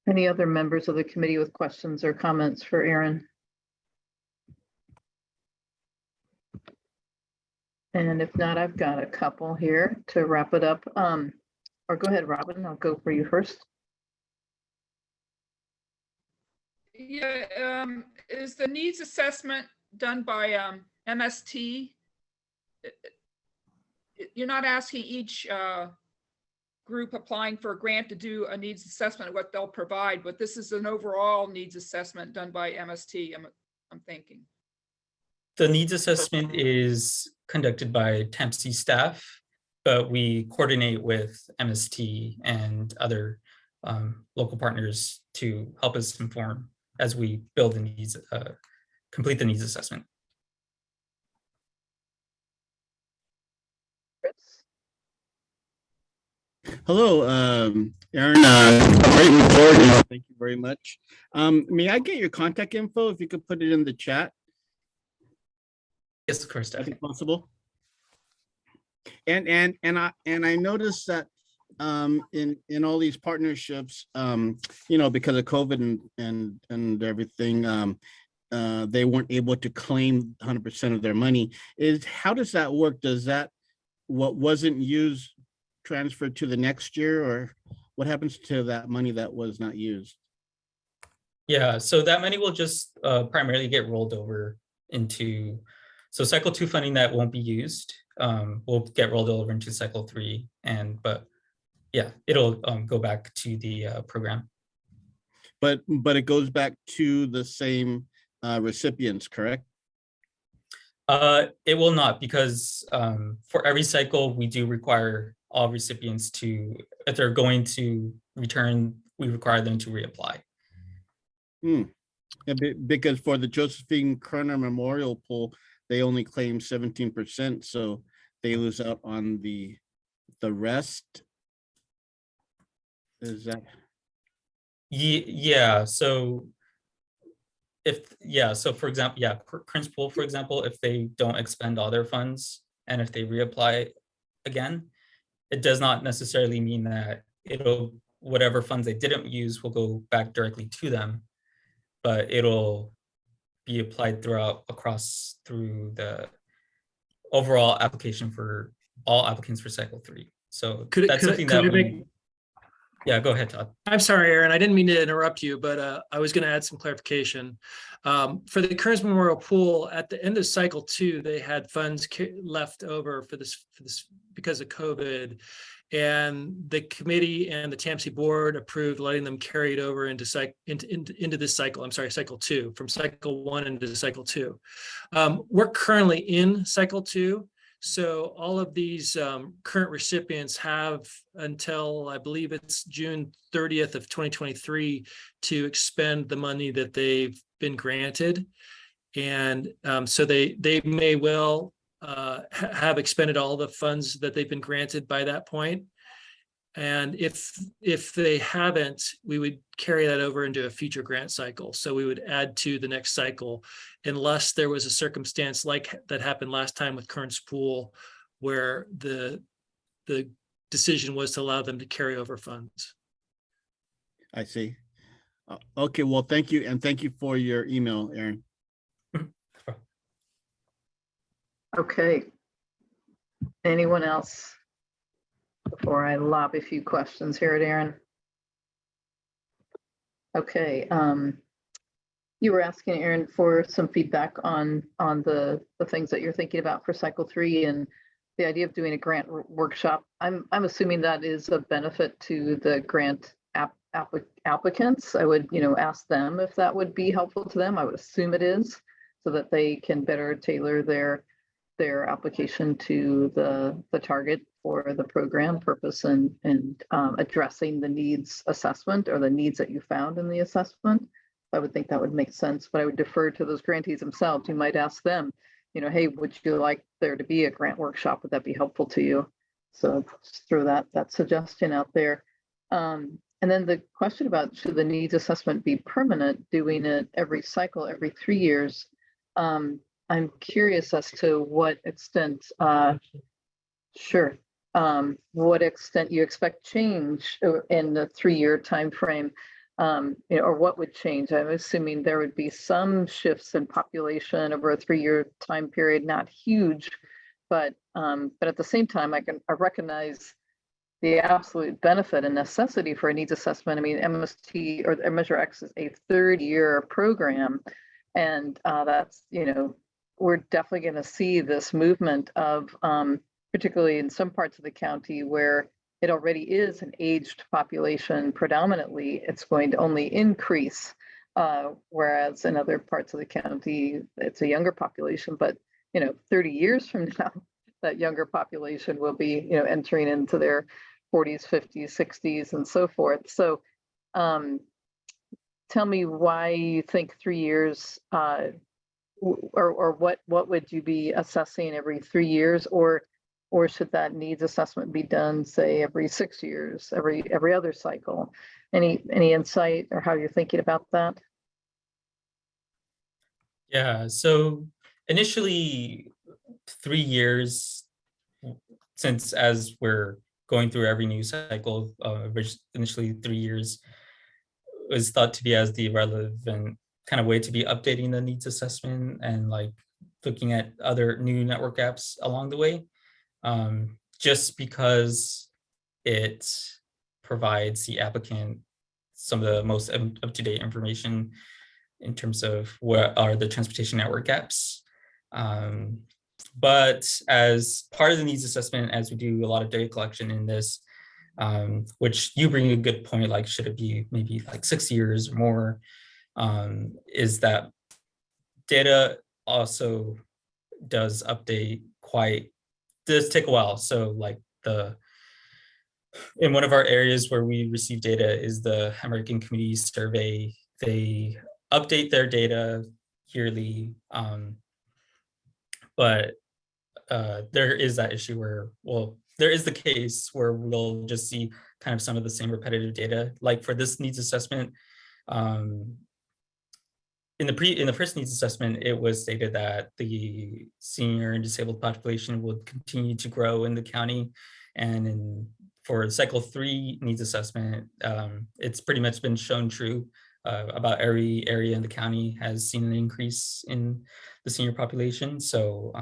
Any other members of the committee with questions or comments for Aaron? And if not, I've got a couple here to wrap it up. Or go ahead, Robin, I'll go for you first. Yeah, is the needs assessment done by MST? You're not asking each group applying for a grant to do a needs assessment of what they'll provide, but this is an overall needs assessment done by MST, I'm thinking. The needs assessment is conducted by TAMC staff, but we coordinate with MST and other local partners to help us inform as we build the needs, complete the needs assessment. Chris? Hello, Aaron. Great report. Thank you very much. May I get your contact info if you could put it in the chat? Yes, of course, If Steph. possible. And I noticed that in all these partnerships, because of COVID and everything, they weren't able to claim 100% of their money. How does that work? Does that what wasn't used transferred to the next year, or what happens to that money that was not used? Yeah, so that money will just primarily get rolled over into, so cycle 2 funding that won't be used will get rolled over into cycle 3, but yeah, it'll go back to the program. But it goes back to the same recipients, correct? It will not, because for every cycle, we do require all recipients to, if they're going to return, we require them to reapply. Because for the Josephine Kerner Memorial Pool, they only claim 17%, so they lose out on the rest. Is that? Yeah, so for example, Prince Pool, for example, if they don't expend all their funds and if they reapply again, it does not necessarily mean that whatever funds they didn't use will go back directly to them, but it'll be applied through the overall application for all applicants for cycle 3. So that's something that yeah, go ahead, Todd. I'm sorry, Aaron, I didn't mean to interrupt you, but I was going to add some clarification. For the Kearns Memorial Pool, at the end of cycle 2, they had funds left over for this because of COVID, and the committee and the TAMC board approved letting them carry it over into this cycle. I'm sorry, cycle 2, from cycle 1 into cycle 2. We're currently in cycle 2. So all of these current recipients have until, I believe it's June 30th of 2023 to expend the money that they've been granted. And so they may well have expended all the funds that they've been granted by that point. And if they haven't, we would carry that over into a future grant cycle. So we would add to the next cycle, unless there was a circumstance like that happened last time with Kearns Pool, where the decision was to allow them to carry over funds. I see. Okay, well, thank you. And thank you for your email, Aaron. Okay. Anyone else? Before I lob a few questions here at Aaron. Okay, you were asking Aaron for some feedback on the things that you're thinking about for cycle 3 and the idea of doing a grant workshop. I'm assuming that is a benefit to the grant applicants. I would, ask them if that would be helpful to them. I would assume it is, so that they can better tailor their application to the target for the program purpose and addressing the needs assessment or the needs that you found in the assessment. I would think that would make sense, but I would defer to those grantees themselves. You might ask them, hey, would you like there to be a grant workshop? Would that be helpful to you? So just throw that suggestion out there. And then the question about, should the needs assessment be permanent, doing it every cycle, every 3 years? I'm curious as to what extent, what extent you expect change in the 3-year time frame, or what would change. I'm assuming there would be some shifts in population over a 3-year time period, not huge, but at the same time, I recognize the absolute benefit and necessity for a needs assessment. I mean, MST or Measure X is a 3rd-year program, and that's, we're definitely going to see this movement of, particularly in some parts of the county where it already is an aged population predominantly, it's going to only increase, whereas in other parts of the county, it's a younger population. But 30 years from now, that younger population will be entering into their 40s, 50s, 60s, and so forth. So tell me why you think 3 years, or what would you be assessing every 3 years, or should that needs assessment be done, say, every 6 years, every other cycle? Any insight or how you're thinking about that? Yeah, so initially 3 years, since as we're going through every news cycle, initially 3 years was thought to be as the relevant kind of way to be updating the needs assessment and like looking at other new network apps along the way, just because it provides the applicant some of the most up-to-date information in terms of what are the transportation network gaps. But as part of the needs assessment, as we do a lot of data collection in this, which you bring a good point, like should it be maybe like 6 years or more, is that data also does update does take a while. So like in one of our areas where we receive data is the American Communities Survey. They update their data yearly, but there is that issue where, well, there is the case where we'll just see kind of some of the same repetitive data. Like for this needs assessment, in the first needs assessment, it was stated that the senior and disabled population would continue to grow in the county, and for cycle 3 needs assessment, it's pretty much been shown true. About every area in the county has seen an increase in the senior population. So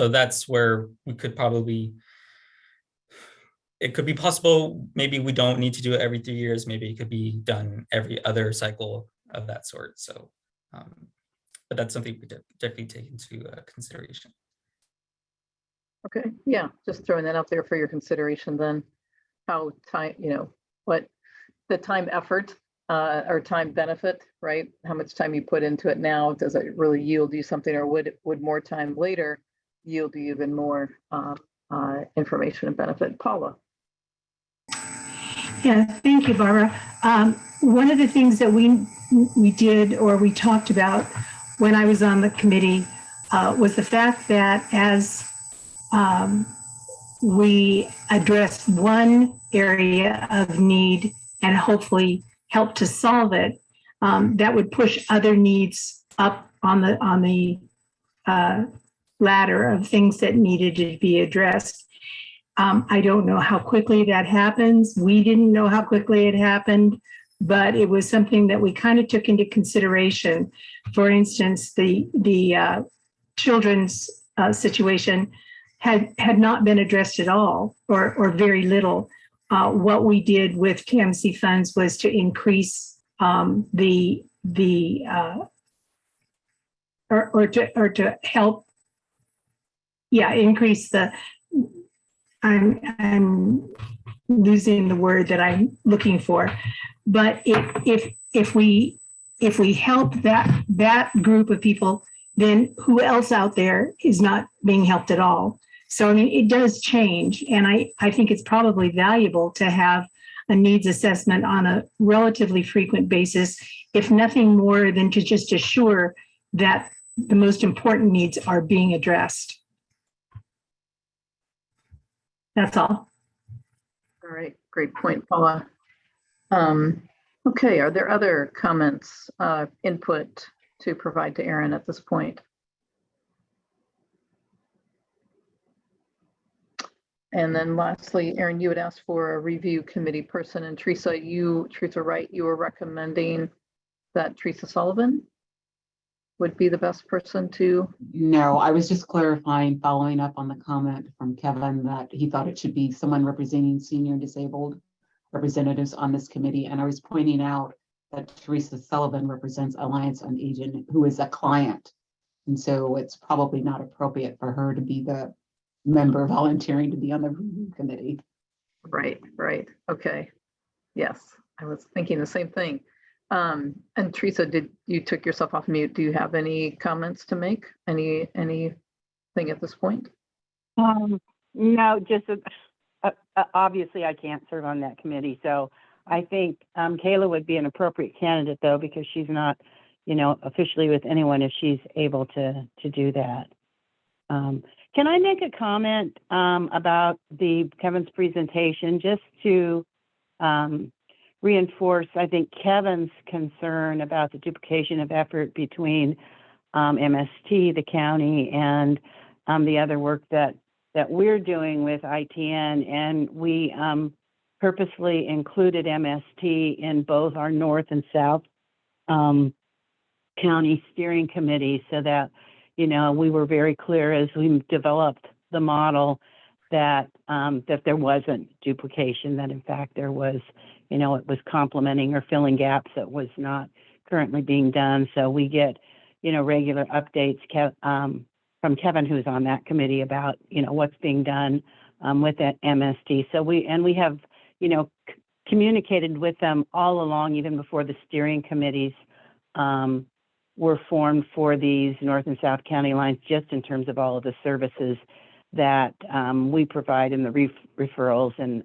that's where we could probably, it could be possible, maybe we don't need to do it every 3 years, maybe it could be done every other cycle of that sort. So, but that's something we definitely take into consideration. Okay, yeah, just throwing that out there for your consideration then. How time, what the time effort or time benefit, right? How much time you put into it now, does it really yield you something, or would more time later yield you even more information and benefit? Paula. Yeah, thank you, Barbara. One of the things that we did, or we talked about when I was on the committee, was the fact that as we addressed one area of need and hopefully help to solve it, that would push other needs up on the ladder of things that needed to be addressed. I don't know how quickly that happens. We didn't know how quickly it happened, but it was something that we kind of took into consideration. For instance, the children's situation had not been addressed at all, or very little. What we did with TMC funds was to increase to help, increase the. I'm losing the word that I'm looking for, but if we help that group of people, then who else out there is not being helped at all? So I mean, it does change, and I think it's probably valuable to have a needs assessment on a relatively frequent basis, if nothing more than to just assure that the most important needs are being addressed. That's all. All right, great point, Paula. Okay, are there other comments, input to provide to Aaron at this point? And then lastly, Aaron, you had asked for a review committee person, and Teresa, right, you were recommending that Teresa Sullivan would be the best person to? No, I was just clarifying, following up on the comment from Kevin that he thought it should be someone representing senior and disabled representatives on this committee. And I was pointing out that Teresa Sullivan represents Alliance on Aging, who is a client. And so it's probably not appropriate for her to be the member volunteering to be on the review committee. Right. Okay. Yes, I was thinking the same thing. And Teresa, you took yourself off mute? Do you have any comments to make? Anything at this point? No, just obviously I can't serve on that committee, so I think Kayla would be an appropriate candidate though, because she's not, officially with anyone if she's able to do that. Can I make a comment about Kevin's presentation, just to reinforce, I think, Kevin's concern about the duplication of effort between MST, the county, and the other work that we're doing with ITN, and we purposely included MST in both our North and South county steering committees, so that we were very clear as we developed the model that there wasn't duplication, that in fact there was, it was complementing or filling gaps that was not currently being done. So we get, regular updates from Kevin, who's on that committee, about, what's being done with that MST. So we have, communicated with them all along, even before the steering committees were formed for these North and South County lines, just in terms of all of the services that we provide in the referrals and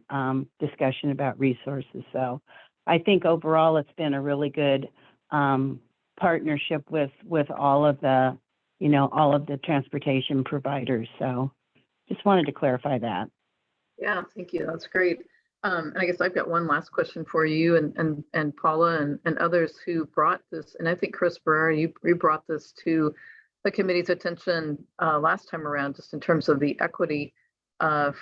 discussion about resources. So I think overall it's been a really good partnership with all of the, all of the transportation providers. So just wanted to clarify that. Yeah, thank you. That's great. And I guess I've got one last question for you and Paula and others who brought this. And I think Chris Barrera, you brought this to the committee's attention last time around, just in terms of the equity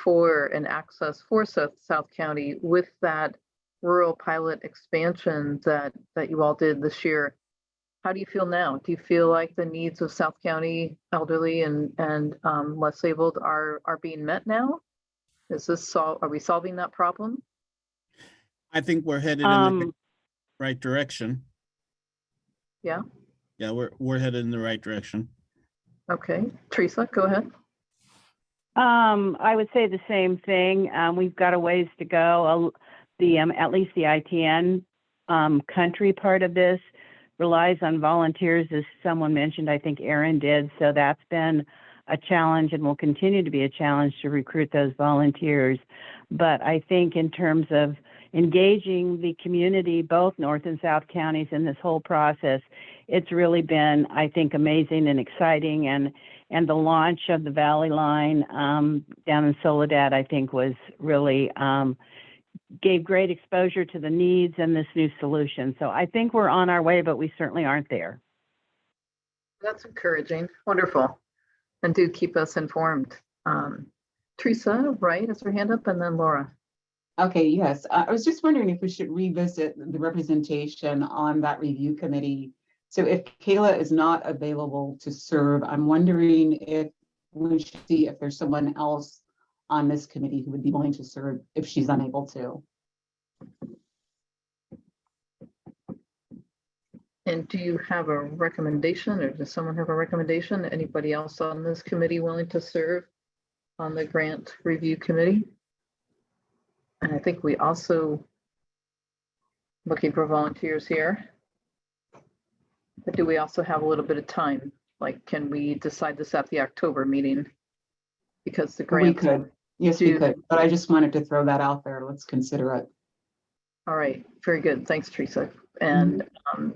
for and access for South County with that rural pilot expansion that you all did this year. How do you feel now? Do you feel like the needs of South County elderly and less abled are being met now? Are we solving that problem? I think we're headed in the right direction. Yeah. Yeah, we're headed in the right direction. Okay, Teresa, go ahead. I would say the same thing. We've got a ways to go. At least the ITN country part of this relies on volunteers, as someone mentioned. I think Aaron did. So that's been a challenge and will continue to be a challenge to recruit those volunteers. But I think in terms of engaging the community, both North and South counties, in this whole process, it's really been, I think, amazing and exciting. And the launch of the Valley Line down in Soledad, I think, was really gave great exposure to the needs and this new solution. So I think we're on our way, but we certainly aren't there. That's encouraging. Wonderful. And do keep us informed. Teresa, right, has her hand up, and then Laura. Okay, yes. I was just wondering if we should revisit the representation on that review committee. So if Kayla is not available to serve, I'm wondering if we should see if there's someone else on this committee who would be willing to serve if she's unable to. And do you have a recommendation, or does someone have a recommendation? Anybody else on this committee willing to serve on the grant review committee? And I think we also looking for volunteers here. But do we also have a little bit of time? Like, can we decide this at the October meeting? Because the grant. We could. Yes, we could. But I just wanted to throw that out there. Let's consider it. All right, very good. Thanks, Teresa. And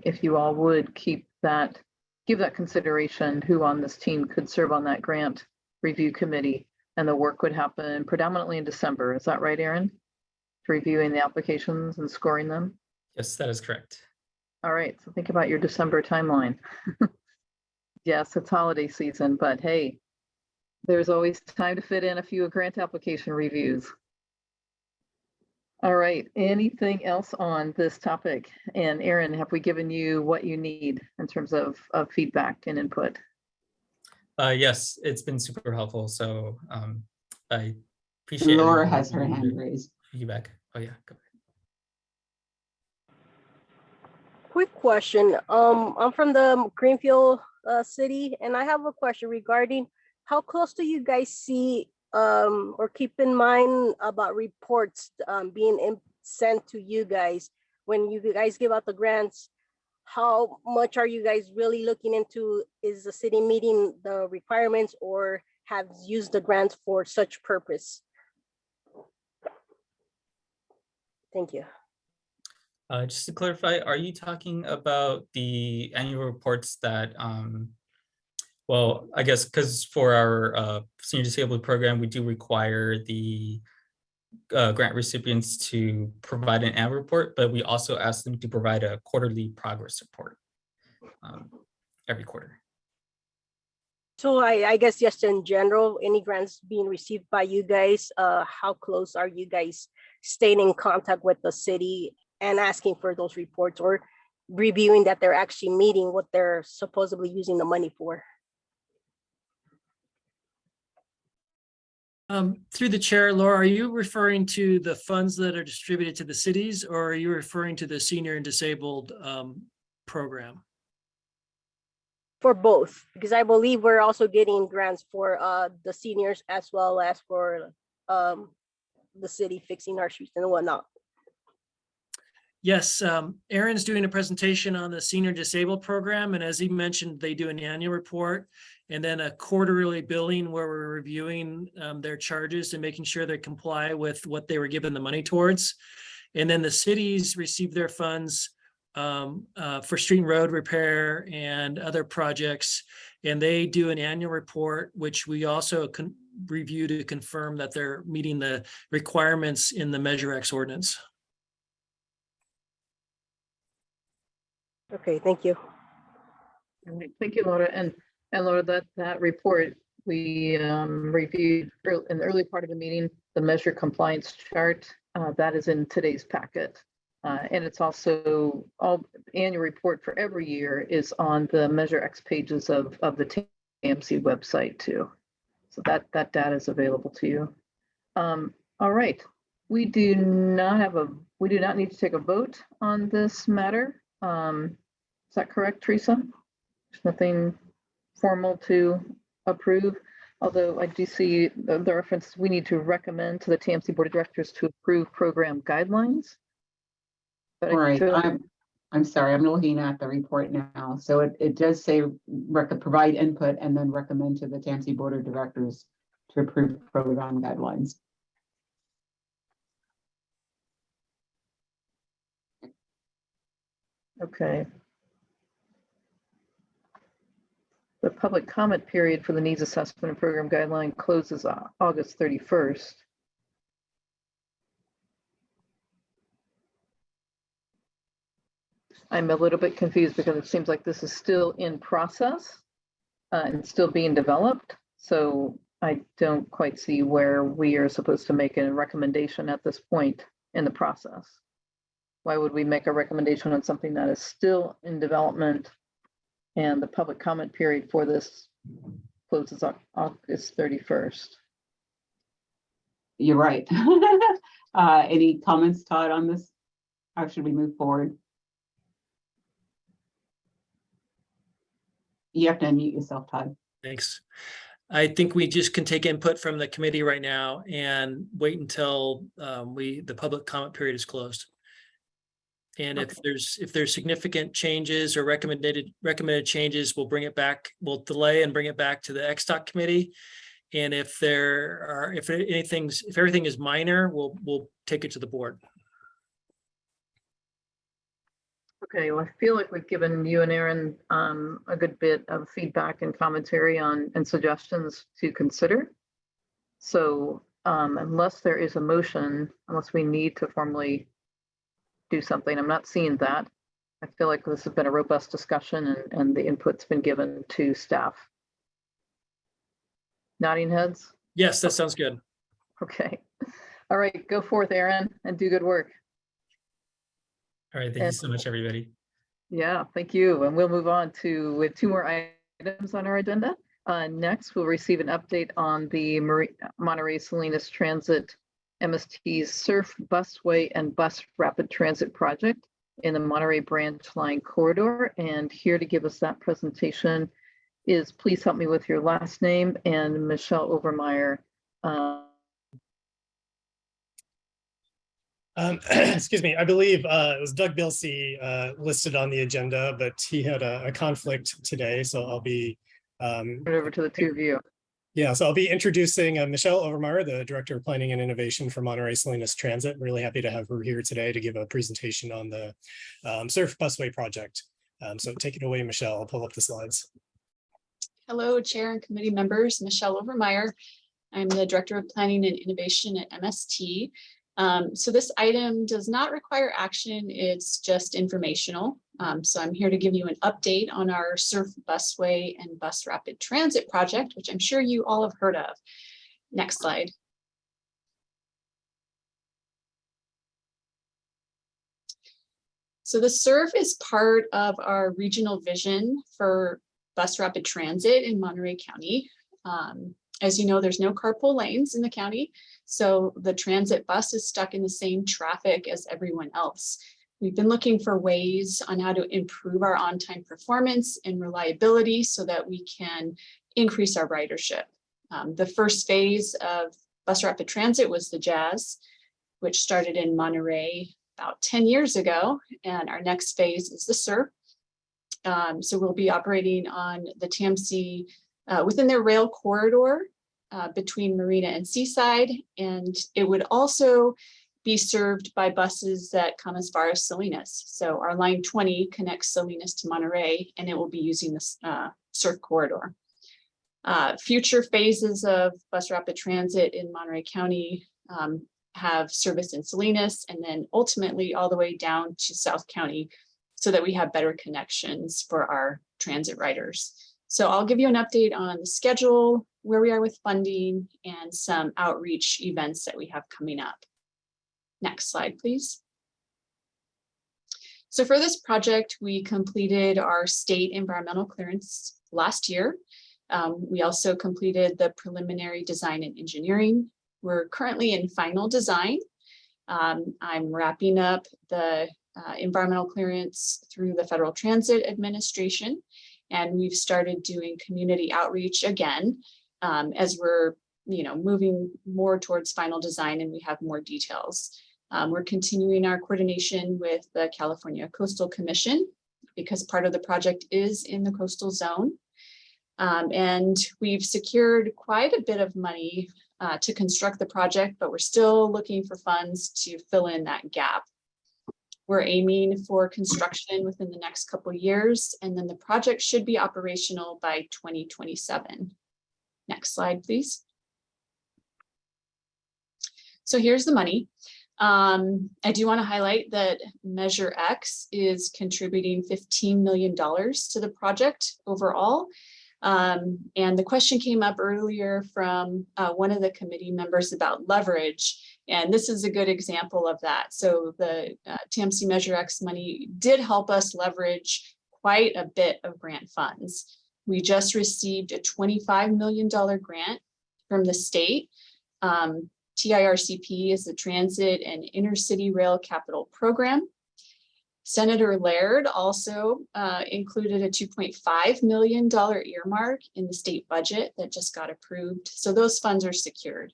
if you all would give that consideration, who on this team could serve on that grant review committee, and the work would happen predominantly in December. Is that right, Aaron? Reviewing the applications and scoring them? Yes, that is correct. All right, so think about your December timeline. Yes, it's holiday season, but hey, there's always time to fit in a few grant application reviews. All right, anything else on this topic? And Aaron, have we given you what you need in terms of feedback and input? Yes, it's been super helpful. So I appreciate it. Laura has her hand raised. Feedback. Oh yeah, go ahead. Quick question. I'm from the Greenfield city, and I have a question regarding how close do you guys see or keep in mind about reports being sent to you guys when you guys give out the grants? How much are you guys really looking into? Is the city meeting the requirements, or have used the grants for such purpose? Thank you. Just to clarify, are you talking about the annual reports that, well, I guess because for our senior disabled program, we do require the grant recipients to provide an annual report, but we also ask them to provide a quarterly progress report every quarter. So I guess just in general, any grants being received by you guys, how close are you guys staying in contact with the city and asking for those reports or reviewing that they're actually meeting what they're supposedly using the money for? Through the chair, Laura, are you referring to the funds that are distributed to the cities, or are you referring to the senior and disabled program? For both, because I believe we're also getting grants for the seniors as well as for the city fixing our streets and whatnot. Yes, Aaron's doing a presentation on the senior disabled program, and as he mentioned, they do an annual report and then a quarterly billing where we're reviewing their charges and making sure they comply with what they were given the money towards. And then the cities receive their funds for street and road repair and other projects, and they do an annual report, which we also review to confirm that they're meeting the requirements in the Measure X ordinance. Okay, thank you. All right, thank you, Laura. And Laura, that report we reviewed in the early part of the meeting, the measure compliance chart, that is in today's packet. And it's also all annual report for every year is on the Measure X pages of the TAMC website too. So that data is available to you. All right, we do not need to take a vote on this matter. Is that correct, Teresa? There's nothing formal to approve, although I do see the reference, we need to recommend to the TAMC Board of Directors to approve program guidelines. But Right, I'm sorry, I'm looking at the report now. So it does say provide input and then recommend to the TAMC Board of Directors to approve program guidelines. Okay. The public comment period for the needs assessment and program guideline closes August 31st. I'm a little bit confused because it seems like this is still in process and still being developed. So I don't quite see where we are supposed to make a recommendation at this point in the process. Why would we make a recommendation on something that is still in development and the public comment period for this closes on August 31st? You're right. Any comments, Todd, on this? How should we move forward? You have to unmute yourself, Todd. Thanks. I think we just can take input from the committee right now and wait until the public comment period is closed. And if there's significant changes or recommended changes, we'll bring it back. We'll delay and bring it back to the XDOT committee. And if everything is minor, we'll take it to the board. Okay, well, I feel like we've given you and Aaron a good bit of feedback and commentary on and suggestions to consider. So unless there is a motion, unless we need to formally do something, I'm not seeing that. I feel like this has been a robust discussion and the input's been given to staff. Nodding heads? Yes, that sounds good. Okay. All right, go forth, Aaron, and do good work. All right, thank you so much, everybody. Yeah, thank you. And we'll move on with two more items on our agenda. Next, we'll receive an update on the Monterey Salinas Transit MST's Surf, Busway, and Bus Rapid Transit project in the Monterey Branch Line Corridor. And here to give us that presentation is, please help me with your last name, and Michelle Overmeyer. Excuse me, I believe it was Doug Bilsey listed on the agenda, but he had a conflict today, so I'll be Turn it over to the two of you. Yeah, so I'll be introducing Michelle Overmeyer, the Director of Planning and Innovation for Monterey Salinas Transit. Really happy to have her here today to give a presentation on the Surf Busway project. So take it away, Michelle. I'll pull up the slides. Hello, Chair and committee members. Michelle Overmeyer. I'm the Director of Planning and Innovation at MST. So this item does not require action. It's just informational. So I'm here to give you an update on our Surf Busway and Bus Rapid Transit project, which I'm sure you all have heard of. Next slide. So the Surf is part of our regional vision for bus rapid transit in Monterey County. As you know, there's no carpool lanes in the county, so the transit bus is stuck in the same traffic as everyone else. We've been looking for ways on how to improve our on-time performance and reliability so that we can increase our ridership. The first phase of bus rapid transit was the Jazz, which started in Monterey about 10 years ago, and our next phase is the Surf. So we'll be operating on the TMC within their rail corridor between Marina and Seaside, and it would also be served by buses that come as far as Salinas. So our line 20 connects Salinas to Monterey, and it will be using this Surf corridor. Future phases of bus rapid transit in Monterey County have service in Salinas, and then ultimately all the way down to South County so that we have better connections for our transit riders. So I'll give you an update on the schedule, where we are with funding, and some outreach events that we have coming up. Next slide, please. So for this project, we completed our state environmental clearance last year. We also completed the preliminary design and engineering. We're currently in final design. I'm wrapping up the environmental clearance through the Federal Transit Administration, and we've started doing community outreach again as we're moving more towards final design and we have more details. We're continuing our coordination with the California Coastal Commission because part of the project is in the coastal zone. And we've secured quite a bit of money to construct the project, but we're still looking for funds to fill in that gap. We're aiming for construction within the next couple of years, and then the project should be operational by 2027. Next slide, please. So here's the money. I do want to highlight that Measure X is contributing $15 million to the project overall. And the question came up earlier from one of the committee members about leverage, and this is a good example of that. So the TMC Measure X money did help us leverage quite a bit of grant funds. We just received a $25 million grant from the state. TIRCP is the Transit and Intercity Rail Capital Program. Senator Laird also included a $2.5 million earmark in the state budget that just got approved. So those funds are secured.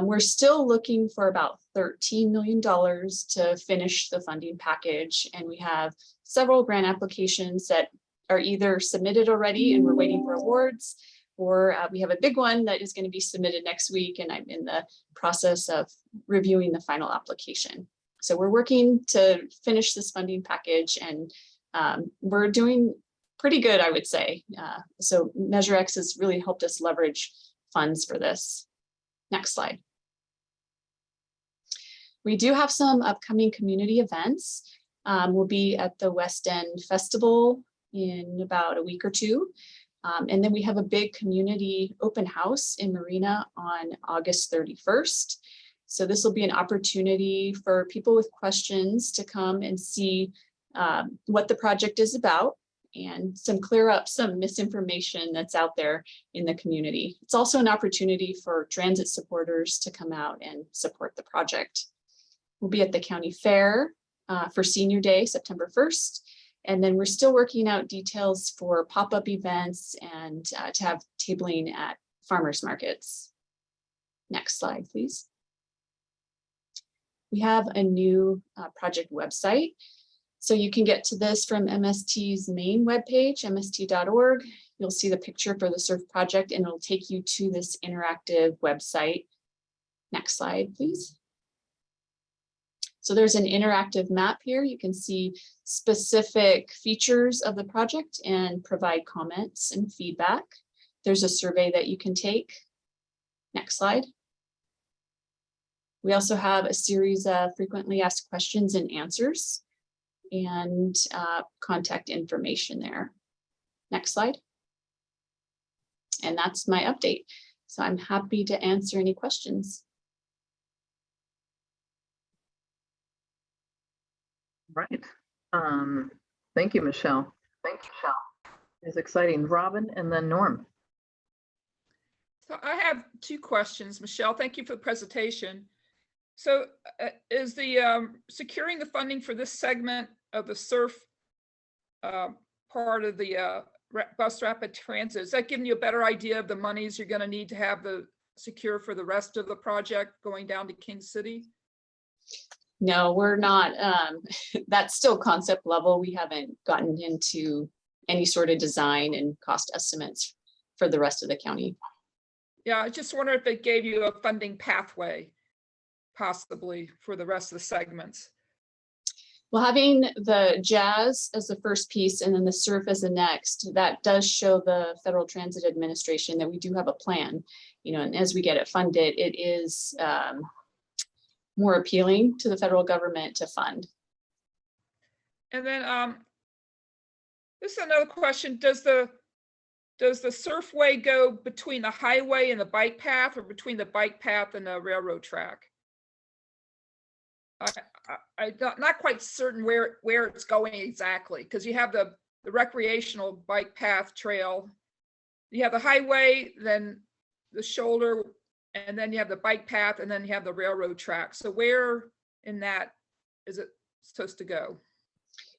We're still looking for about $13 million to finish the funding package. And we have several grant applications that are either submitted already and we're waiting for awards, or we have a big one that is going to be submitted next week. And I'm in the process of reviewing the final application. So we're working to finish this funding package, and we're doing pretty good, I would say. So Measure X has really helped us leverage funds for this. Next slide. We do have some upcoming community events. We'll be at the West End Festival in about a week or two. And then we have a big community open house in Marina on August 31st. So this will be an opportunity for people with questions to come and see what the project is about and clear up some misinformation that's out there in the community. It's also an opportunity for transit supporters to come out and support the project. We'll be at the county fair for Senior Day, September 1st. And then we're still working out details for pop-up events and to have tabling at farmers markets. Next slide, please. We have a new project website. So you can get to this from MST's main webpage, mst.org. you'll see the picture for the surf project, and it'll take you to this interactive website. Next slide, please. So there's an interactive map here. You can see specific features of the project and provide comments and feedback. There's a survey that you can take. Next slide. We also have a series of frequently asked questions and answers and contact information there. Next slide. And that's my update. So I'm happy to answer any questions. Right. Thank you, Michelle. It's exciting. Robin and then Norm. So I have two questions, Michelle. Thank you for the presentation. So is the securing the funding for this segment of the surf part of the bus rapid transit, is that giving you a better idea of the monies you're going to need to have the secure for the rest of the project going down to King City? No, we're not. That's still concept level. We haven't gotten into any sort of design and cost estimates for the rest of the county. Yeah, I just wonder if it gave you a funding pathway possibly for the rest of the segments. Well, having the jazz as the first piece and then the surf as the next, that does show the Federal Transit Administration that we do have a plan, you know, and as we get it funded, it is more appealing to the federal government to fund. And then this is another question. Does the surfway go between the highway and the bike path, or between the bike path and the railroad track? I'm not quite certain where it's going exactly, because you have the recreational bike path trail, you have the highway, then the shoulder, and then you have the bike path, and then you have the railroad track. So where in that is it supposed to go?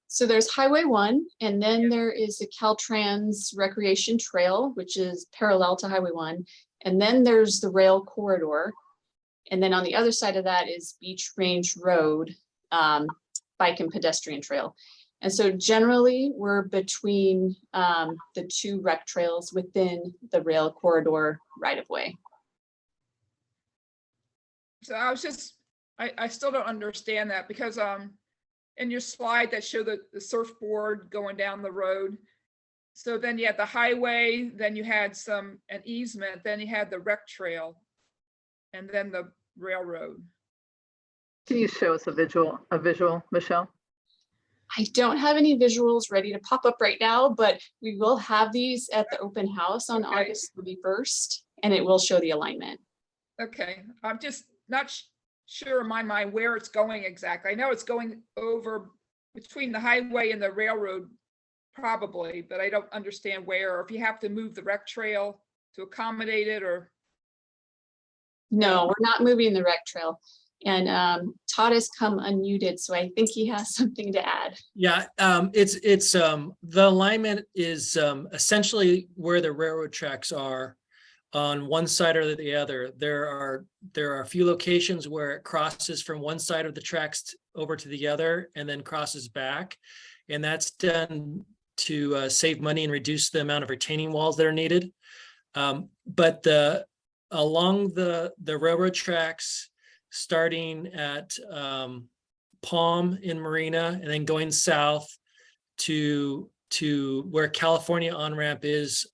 So there's Highway 1, and then there is the Caltrans Recreation Trail, which is parallel to Highway 1. And then there's the rail corridor. And then on the other side of that is Beach Range Road, bike and pedestrian trail. And so generally we're between the two rec trails within the rail corridor right of way. So I still don't understand that, because in your slide that showed the surfboard going down the road. So then you had the highway, then you had an easement, then you had the rec trail, and then the railroad. Can you show us a visual, Michelle? I don't have any visuals ready to pop up right now, but we will have these at the open house on August 31st, and it will show the alignment. Okay, I'm just not sure in my mind where it's going exactly. I know it's going over between the highway and the railroad probably, but I don't understand where, or if you have to move the rec trail to accommodate it, or. No, we're not moving the rec trail. And Todd has come unmuted, so I think he has something to add. Yeah, it's the alignment is essentially where the railroad tracks are on one side or the other. There are a few locations where it crosses from one side of the tracks over to the other and then crosses back. And that's done to save money and reduce the amount of retaining walls that are needed. But along the railroad tracks, starting at Palm in Marina and then going south to where California on-ramp is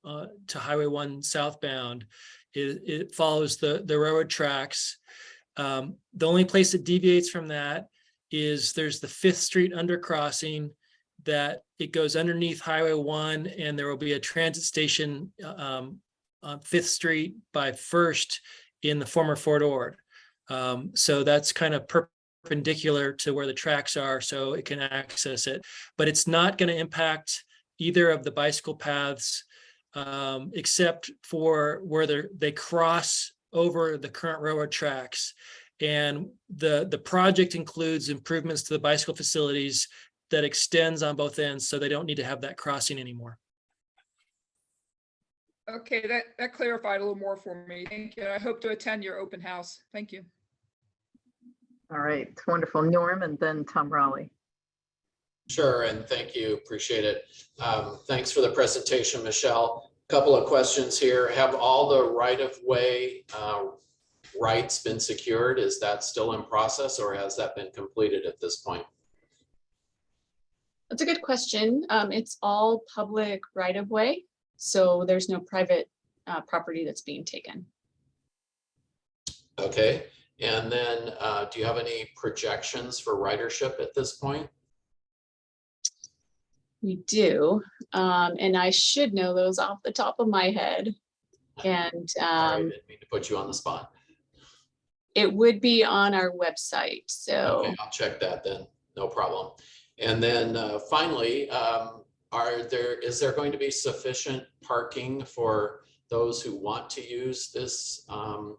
to Highway 1 southbound, it follows the railroad tracks. The only place that deviates from that is there's the 5th Street undercrossing that it goes underneath Highway 1, and there will be a transit station on 5th Street by 1st in the former Fort Ord. So that's kind of perpendicular to where the tracks are, so it can access it. But it's not going to impact either of the bicycle paths, except for where they cross over the current railroad tracks. And the project includes improvements to the bicycle facilities that extends on both ends, so they don't need to have that crossing anymore. Okay, that clarified a little more for me. Thank you. I hope to attend your open house. Thank you. All right, wonderful. Norm and then Tom Raleigh. Sure, and thank you, appreciate it. Thanks for the presentation, Michelle. Couple of questions here. Have all the right-of-way rights been secured? Is that still in process, or has that been completed at this point? That's a good question. It's all public right of way, so there's no private property that's being taken. Okay, and then do you have any projections for ridership at this point? We do, and I should know those off the top of my head. And Sorry, I didn't mean to put you on the spot. it would be on our website, so. Okay, I'll check that then, no problem. And then finally, is there going to be sufficient parking for those who want to use this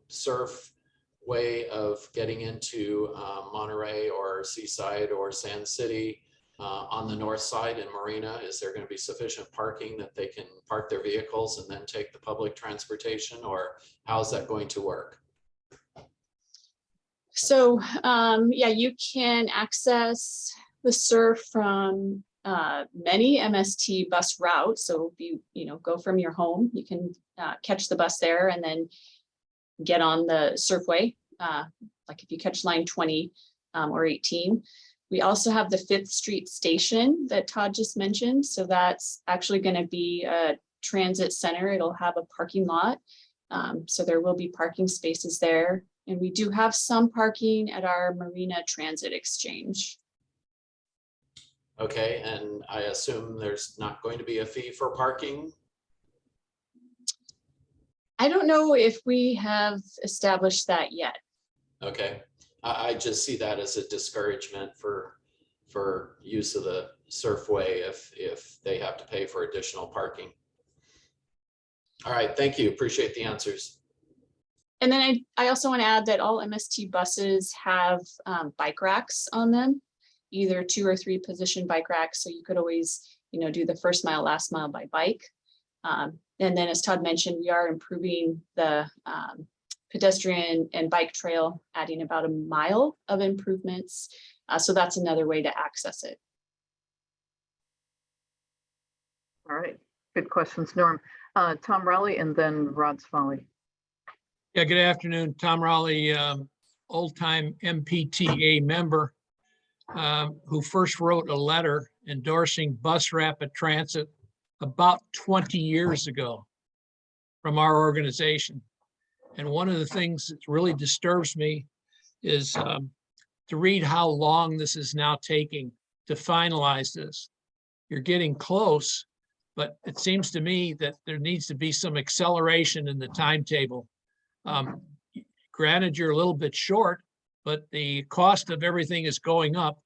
surf way of getting into Monterey or Seaside or Sand City on the north side in Marina? Is there going to be sufficient parking that they can park their vehicles and then take the public transportation, or how's that going to work? So yeah, you can access the surf from many MST bus routes. So if you go from your home, you can catch the bus there and then get on the surfway. Like if you catch line 20 or 18. We also have the 5th Street station that Todd just mentioned. So that's actually going to be a transit center. It'll have a parking lot. So there will be parking spaces there. And we do have some parking at our Marina Transit Exchange. Okay, and I assume there's not going to be a fee for parking? I don't know if we have established that yet. Okay, I just see that as a discouragement for use of the surfway if they have to pay for additional parking. All right, thank you. Appreciate the answers. And then I also want to add that all MST buses have bike racks on them, either 2 or 3 position bike racks. So you could always, do the first mile, last mile by bike. And then as Todd mentioned, we are improving the pedestrian and bike trail, adding about a mile of improvements. So that's another way to access it. All right, good questions, Norm. Tom Rowley and then Rod Smalley. Yeah, good afternoon. Tom Rowley, old-time MPTA member who first wrote a letter endorsing bus rapid transit about 20 years ago from our organization. And one of the things that really disturbs me is to read how long this is now taking to finalize this. You're getting close, but it seems to me that there needs to be some acceleration in the timetable. Granted, you're a little bit short, but the cost of everything is going up.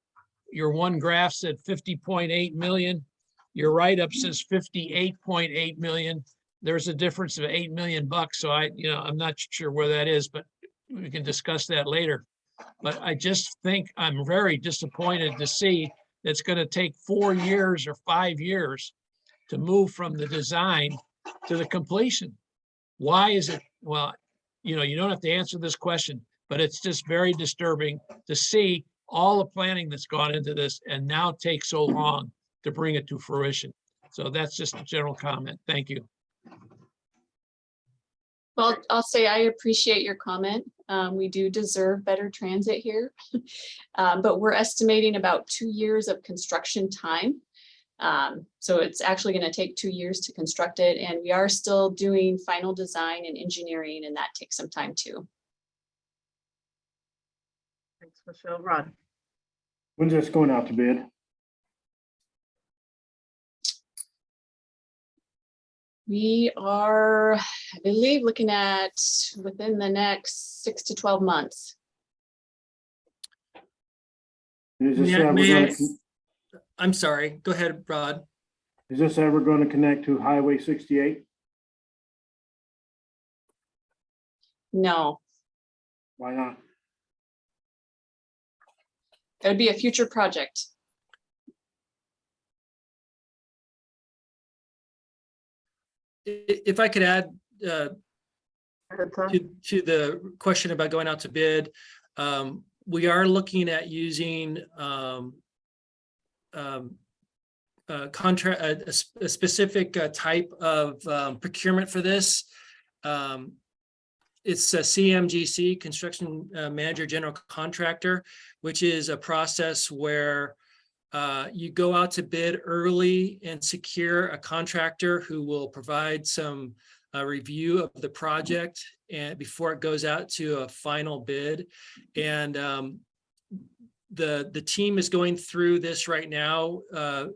Your one graph said 50.8 million. Your write-up says 58.8 million. There's a difference of $8 million. So I'm not sure where that is, but we can discuss that later. But I just think I'm very disappointed to see it's going to take 4 years or 5 years to move from the design to the completion. Why is it? Well, you don't have to answer this question, but it's just very disturbing to see all the planning that's gone into this and now take so long to bring it to fruition. So that's just a general comment. Thank you. Well, I'll say I appreciate your comment. We do deserve better transit here, but we're estimating about 2 years of construction time. So it's actually going to take 2 years to construct it, and we are still doing final design and engineering, and that takes some time too. Thanks, Michelle. Rod. When's this going out to bid? We are, I believe, looking at within the next 6 to 12 months. I'm sorry, go ahead, Rod. Is this ever going to connect to Highway 68? No. Why not? That would be a future project. If I could add to the question about going out to bid, we are looking at using contract, a specific type of procurement for this. It's a CMGC, Construction Manager General Contractor, which is a process where you go out to bid early and secure a contractor who will provide some review of the project and before it goes out to a final bid. And the team is going through this right now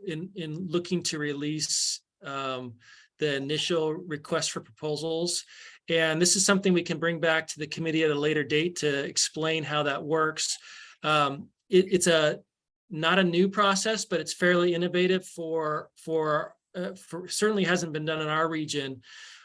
in looking to release the initial request for proposals. And this is something we can bring back to the committee at a later date to explain how that works. It's not a new process, but it's fairly innovative for certainly hasn't been done in our region.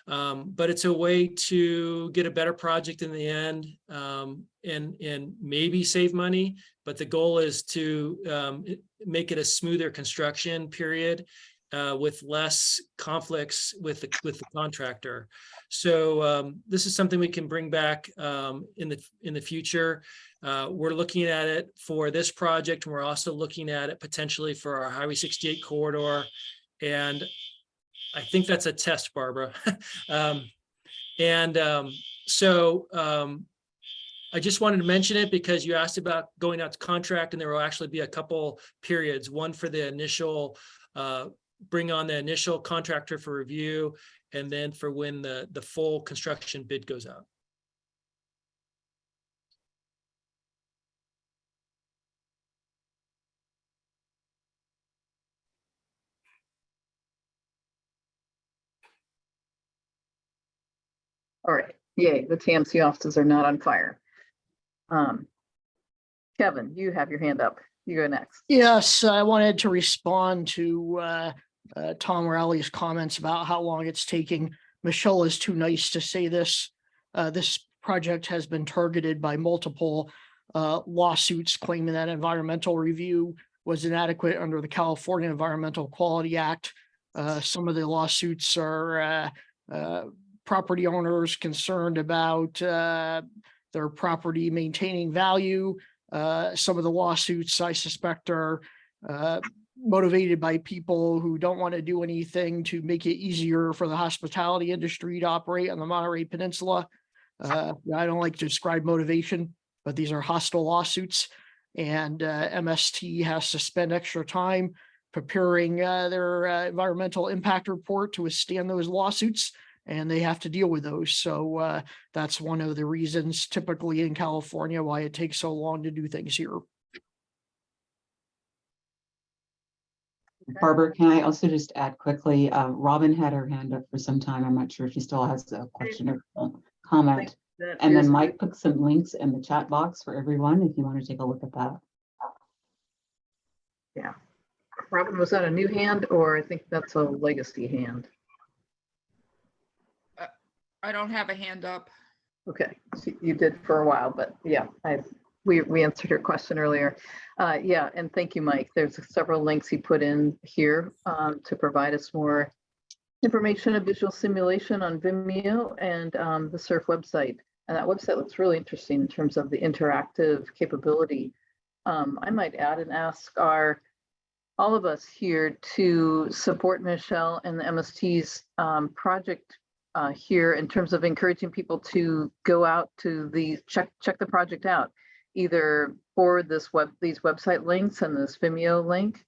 But it's a way to get a better project in the end, and maybe save money. But the goal is to make it a smoother construction period with less conflicts with the contractor. So this is something we can bring back in the future. We're looking at it for this project, and we're also looking at it potentially for our Highway 68 corridor. And I think that's a test, Barbara. So I just wanted to mention it because you asked about going out to contract, and there will actually be a couple periods, one for the initial, bring on the initial contractor for review, and then for when the full construction bid goes out. All right, yay, the TMC offices are not on fire. Kevin, you have your hand up. You go next. Yes, I wanted to respond to Tom Rowley's comments about how long it's taking. Michelle is too nice to say this. This project has been targeted by multiple lawsuits claiming that environmental review was inadequate under the California Environmental Quality Act. Some of the lawsuits are property owners concerned about their property maintaining value. Some of the lawsuits, I suspect, are motivated by people who don't want to do anything to make it easier for the hospitality industry to operate on the Monterey Peninsula. I don't like to describe motivation, but these are hostile lawsuits, and MST has to spend extra time preparing their environmental impact report to withstand those lawsuits, and they have to deal with those. So that's one of the reasons typically in California why it takes so long to do things here. Barbara, can I also just add quickly, Robin had her hand up for some time. I'm not sure if she still has a question or comment. And then Mike put some links in the chat box for everyone if you want to take a look at that. Yeah. Robin, was that a new hand, or I think that's a legacy hand? I don't have a hand up. Okay, so you did for a while, but yeah, we answered your question earlier. Yeah, and thank you, Mike. There's several links he put in here to provide us more information, a visual simulation on Vimeo and the SURF website. And that website looks really interesting in terms of the interactive capability. I might add and ask all of us here to support Michelle and the MST's project here in terms of encouraging people to go out to check the project out, either for these website links and this Vimeo link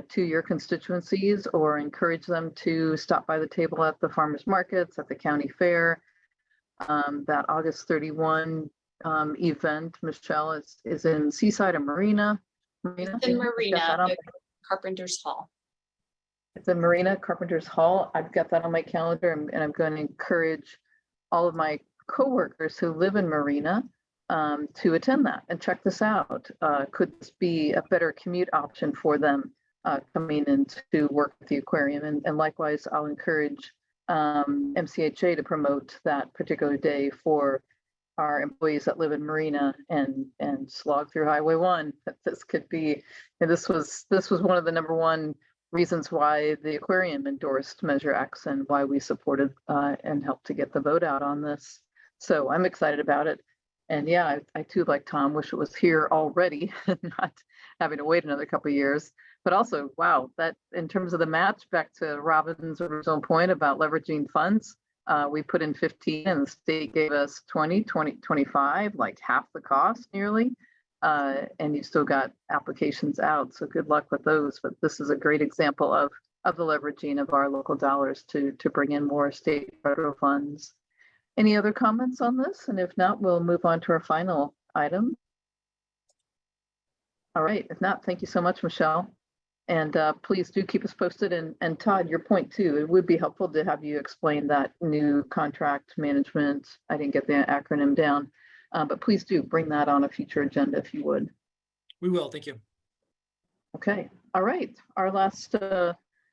to your constituencies, or encourage them to stop by the table at the farmers markets, at the county fair. That August 31 event, Michelle, is in Seaside or Marina. In Marina, Carpenter's Hall. It's in Marina, Carpenter's Hall. I've got that on my calendar, and I'm going to encourage all of my coworkers who live in Marina to attend that and check this out. Could this be a better commute option for them coming in to work at the aquarium? And likewise, I'll encourage MCHA to promote that particular day for our employees that live in Marina and slog through Highway 1. This could be, and this was one of the #1 reasons why the aquarium endorsed Measure X and why we supported and helped to get the vote out on this. So I'm excited about it. And yeah, I too, like Tom, wish it was here already, not having to wait another couple of years. But also, wow, that in terms of the match, back to Robin's original point about leveraging funds, we put in 15 and the state gave us 20, 25, like half the cost nearly. And you still got applications out. So good luck with those. But this is a great example of the leveraging of our local dollars to bring in more state federal funds. Any other comments on this? And if not, we'll move on to our final item. All right, if not, thank you so much, Michelle. And please do keep us posted. And Todd, your point too, it would be helpful to have you explain that new contract management. I didn't get the acronym down, but please do bring that on a future agenda if you would. We will, thank you. Okay, all right. Our last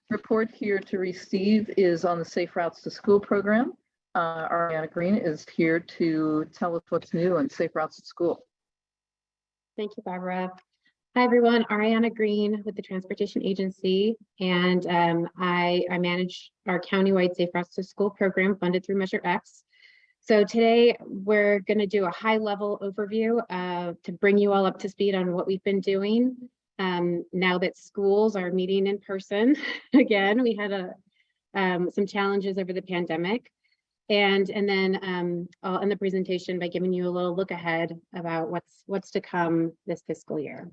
report here to receive is on the Safe Routes to School program. Ariana Green is here to tell us what's new on Safe Routes to School. Thank you, Barbara. Hi, everyone. Ariana Green with the Transportation Agency, and I manage our countywide Safe Routes to School program funded through Measure X. So today we're going to do a high-level overview to bring you all up to speed on what we've been doing now that schools are meeting in person again. We had some challenges over the pandemic. And then I'll end the presentation by giving you a little look ahead about what's to come this fiscal year.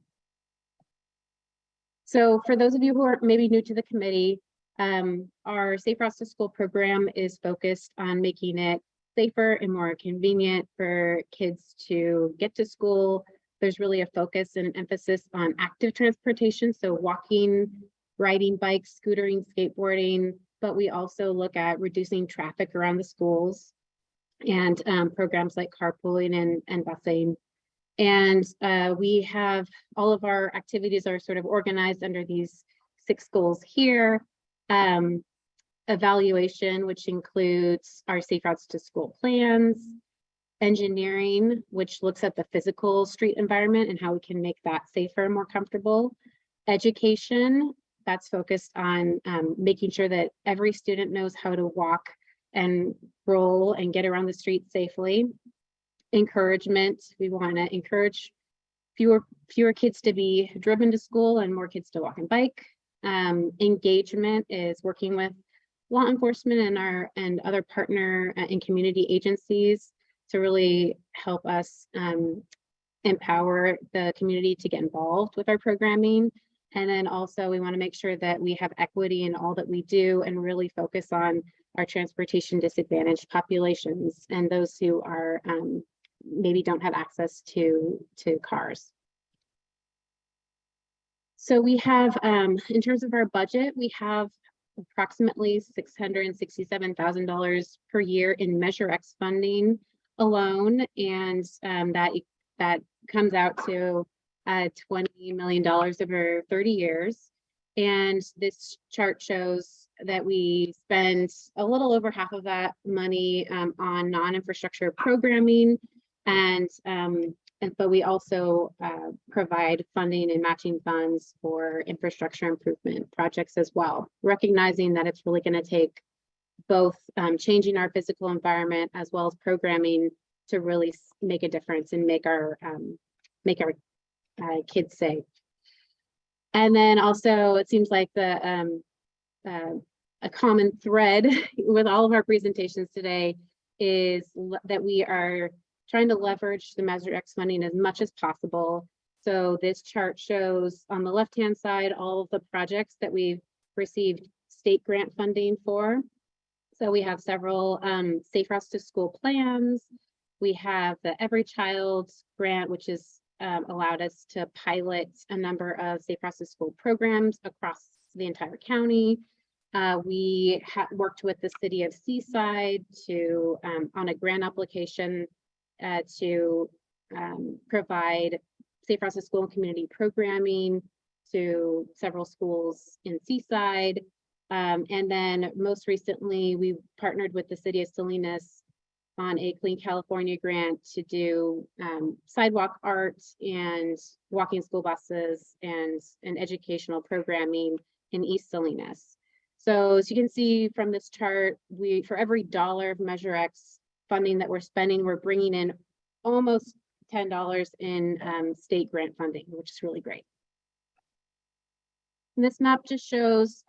So for those of you who are maybe new to the committee, our Safe Routes to School program is focused on making it safer and more convenient for kids to get to school. There's really a focus and emphasis on active transportation, so walking, riding bikes, scootering, skateboarding, but we also look at reducing traffic around the schools and programs like carpooling and busing. And we have all of our activities are sort of organized under these 6 goals here. Evaluation, which includes our Safe Routes to School plans. Engineering, which looks at the physical street environment and how we can make that safer and more comfortable. Education, that's focused on making sure that every student knows how to walk and roll and get around the street safely. Encouragement, we want to encourage fewer kids to be driven to school and more kids to walk and bike. Engagement is working with law enforcement and other partner and community agencies to really help us empower the community to get involved with our programming. And then also we want to make sure that we have equity in all that we do and really focus on our transportation disadvantaged populations and those who are maybe don't have access to cars. So we have, in terms of our budget, we have approximately $667,000 per year in Measure X funding alone, and that comes out to $20 million over 30 years. And this chart shows that we spend a little over half of that money on non-infrastructure programming, but we also provide funding and matching funds for infrastructure improvement projects as well, recognizing that it's really going to take both changing our physical environment as well as programming to really make a difference and make our kids safe. And then also it seems like a common thread with all of our presentations today is that we are trying to leverage the Measure X funding as much as possible. So this chart shows on the left-hand side all of the projects that we've received state grant funding for. So we have several Safe Routes to School plans. We have the Every Child grant, which has allowed us to pilot a number of Safe Routes to School programs across the entire county. We worked with the city of Seaside to on a grant application to provide Safe Routes to School and community programming to several schools in Seaside. And then most recently, we partnered with the city of Salinas on a Clean California grant to do sidewalk art and walking school buses and educational programming in East Salinas. So as you can see from this chart, for every dollar of Measure X funding that we're spending, we're bringing in almost $10 in state grant funding, which is really great. This map just shows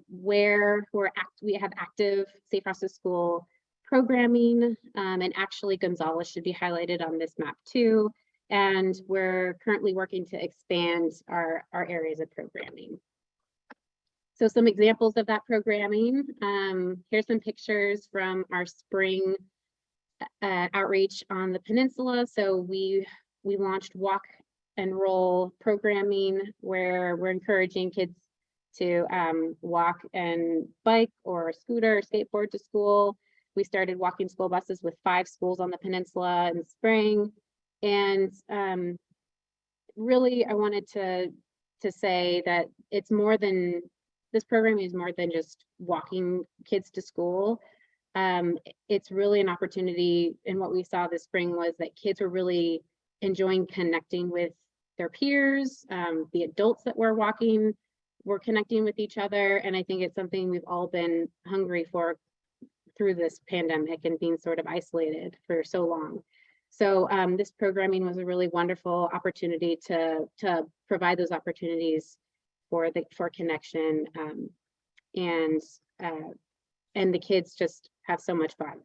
where we have active Safe Routes to School programming, and actually Gonzales should be highlighted on this map too. And we're currently working to expand our areas of programming. So some examples of that programming. Here's some pictures from our spring outreach on the peninsula. So we launched walk and roll programming where we're encouraging kids to walk and bike or scooter or skateboard to school. We started walking school buses with 5 schools on the peninsula in the spring. And really, I wanted to say that it's more than, this program is more than just walking kids to school. It's really an opportunity, and what we saw this spring was that kids were really enjoying connecting with their peers, the adults that were walking were connecting with each other. And I think it's something we've all been hungry for through this pandemic and being sort of isolated for so long. So this programming was a really wonderful opportunity to provide those opportunities for connection, and the kids just have so much fun.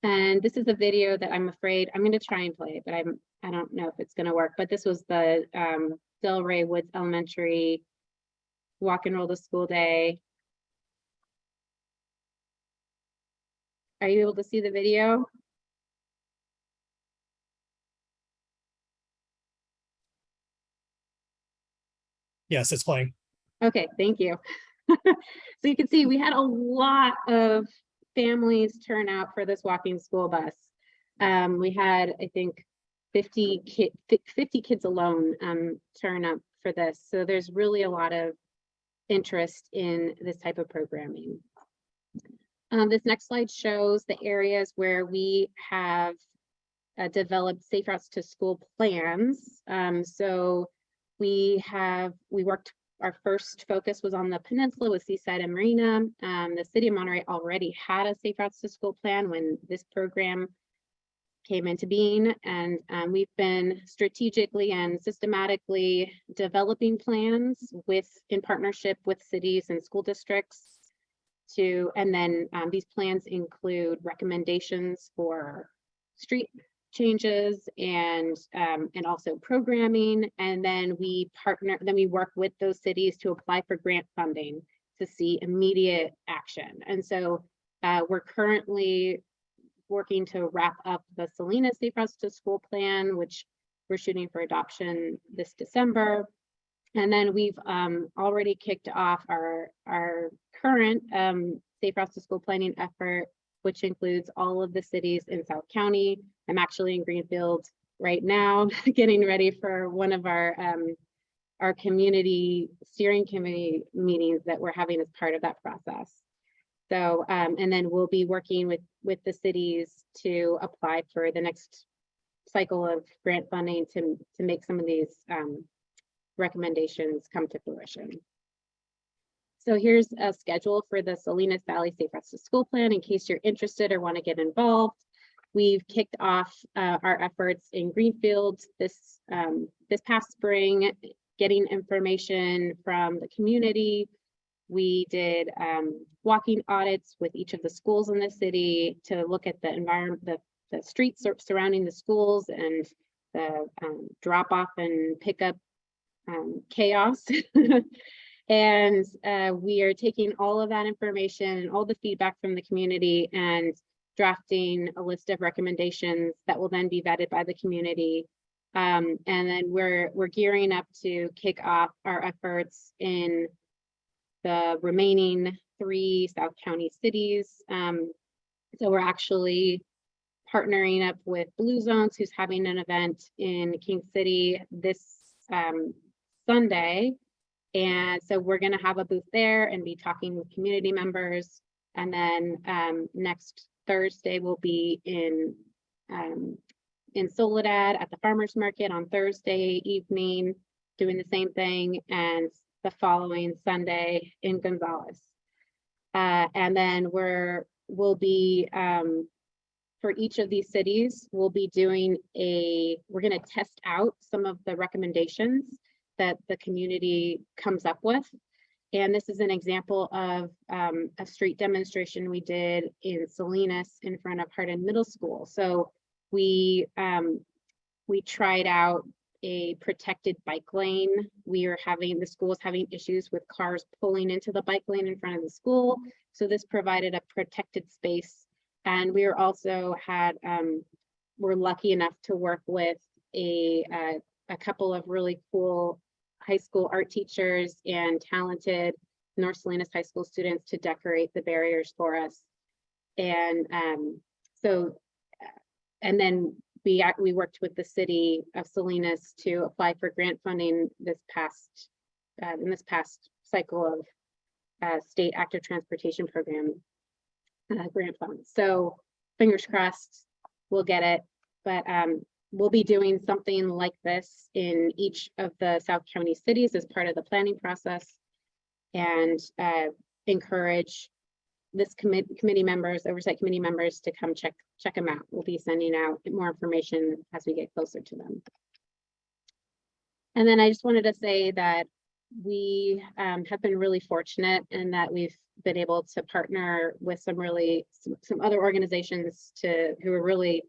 And this is a video that I'm afraid I'm going to try and play, but I don't know if it's going to work. But this was the Delray Woods Elementary walk and roll to school day. Are you able to see the video? Yes, it's playing. Okay, thank you. So you can see we had a lot of families turn out for this walking school bus. We had, I think, 50 kids alone turn up for this. So there's really a lot of interest in this type of programming. This next slide shows the areas where we have developed Safe Routes to School plans. So our first focus was on the peninsula with Seaside and Marina. The city of Monterey already had a Safe Routes to School plan when this program came into being. And we've been strategically and systematically developing plans in partnership with cities and school districts and then these plans include recommendations for street changes and also programming. And then we work with those cities to apply for grant funding to see immediate action. And so we're currently working to wrap up the Salinas Safe Routes to School plan, which we're shooting for adoption this December. And then we've already kicked off our current Safe Routes to School planning effort, which includes all of the cities in South County. I'm actually in Greenfield right now, getting ready for one of our community steering committee meetings that we're having as part of that process. So, and then we'll be working with the cities to apply for the next cycle of grant funding to make some of these recommendations come to fruition. So here's a schedule for the Salinas Valley Safe Routes to School plan in case you're interested or want to get involved. We've kicked off our efforts in Greenfield this past spring, getting information from the community. We did walking audits with each of the schools in the city to look at the environment, the streets surrounding the schools and the drop off and pickup chaos. And we are taking all of that information and all the feedback from the community and drafting a list of recommendations that will then be vetted by the community. And then we're gearing up to kick off our efforts in the remaining 3 South County cities. So we're actually partnering up with Blue Zones, who's having an event in King City this Sunday. And so we're going to have a booth there and be talking with community members. And then next Thursday we'll be in Soledad at the farmers market on Thursday evening, doing the same thing, and the following Sunday in Gonzales. And then we'll be for each of these cities, we'll be doing we're going to test out some of the recommendations that the community comes up with. And this is an example of a street demonstration we did in Salinas in front of Hardin Middle School. So we tried out a protected bike lane. The school was having issues with cars pulling into the bike lane in front of the school. So this provided a protected space. And we were also we're lucky enough to work with a couple of really cool high school art teachers and talented North Salinas High School students to decorate the barriers for us. And and then we worked with the city of Salinas to apply for grant funding in this past cycle of state active transportation program grant funds. So fingers crossed we'll get it, but we'll be doing something like this in each of the South County cities as part of the planning process, and encourage this committee members, oversight committee members, to come check them out. We'll be sending out more information as we get closer to them. And then I just wanted to say that we have been really fortunate in that we've been able to partner with some other organizations who are really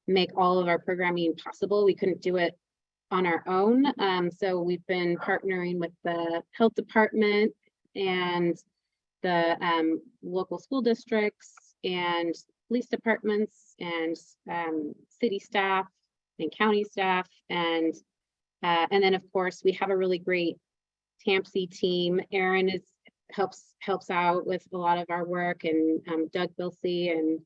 make all of our programming possible. We couldn't do it on our own. So we've been partnering with the health department and the local school districts and police departments and city staff and county staff. And then of course we have a really great TAMPC team. Aaron helps out with a lot of our work, and Doug Bilsey, and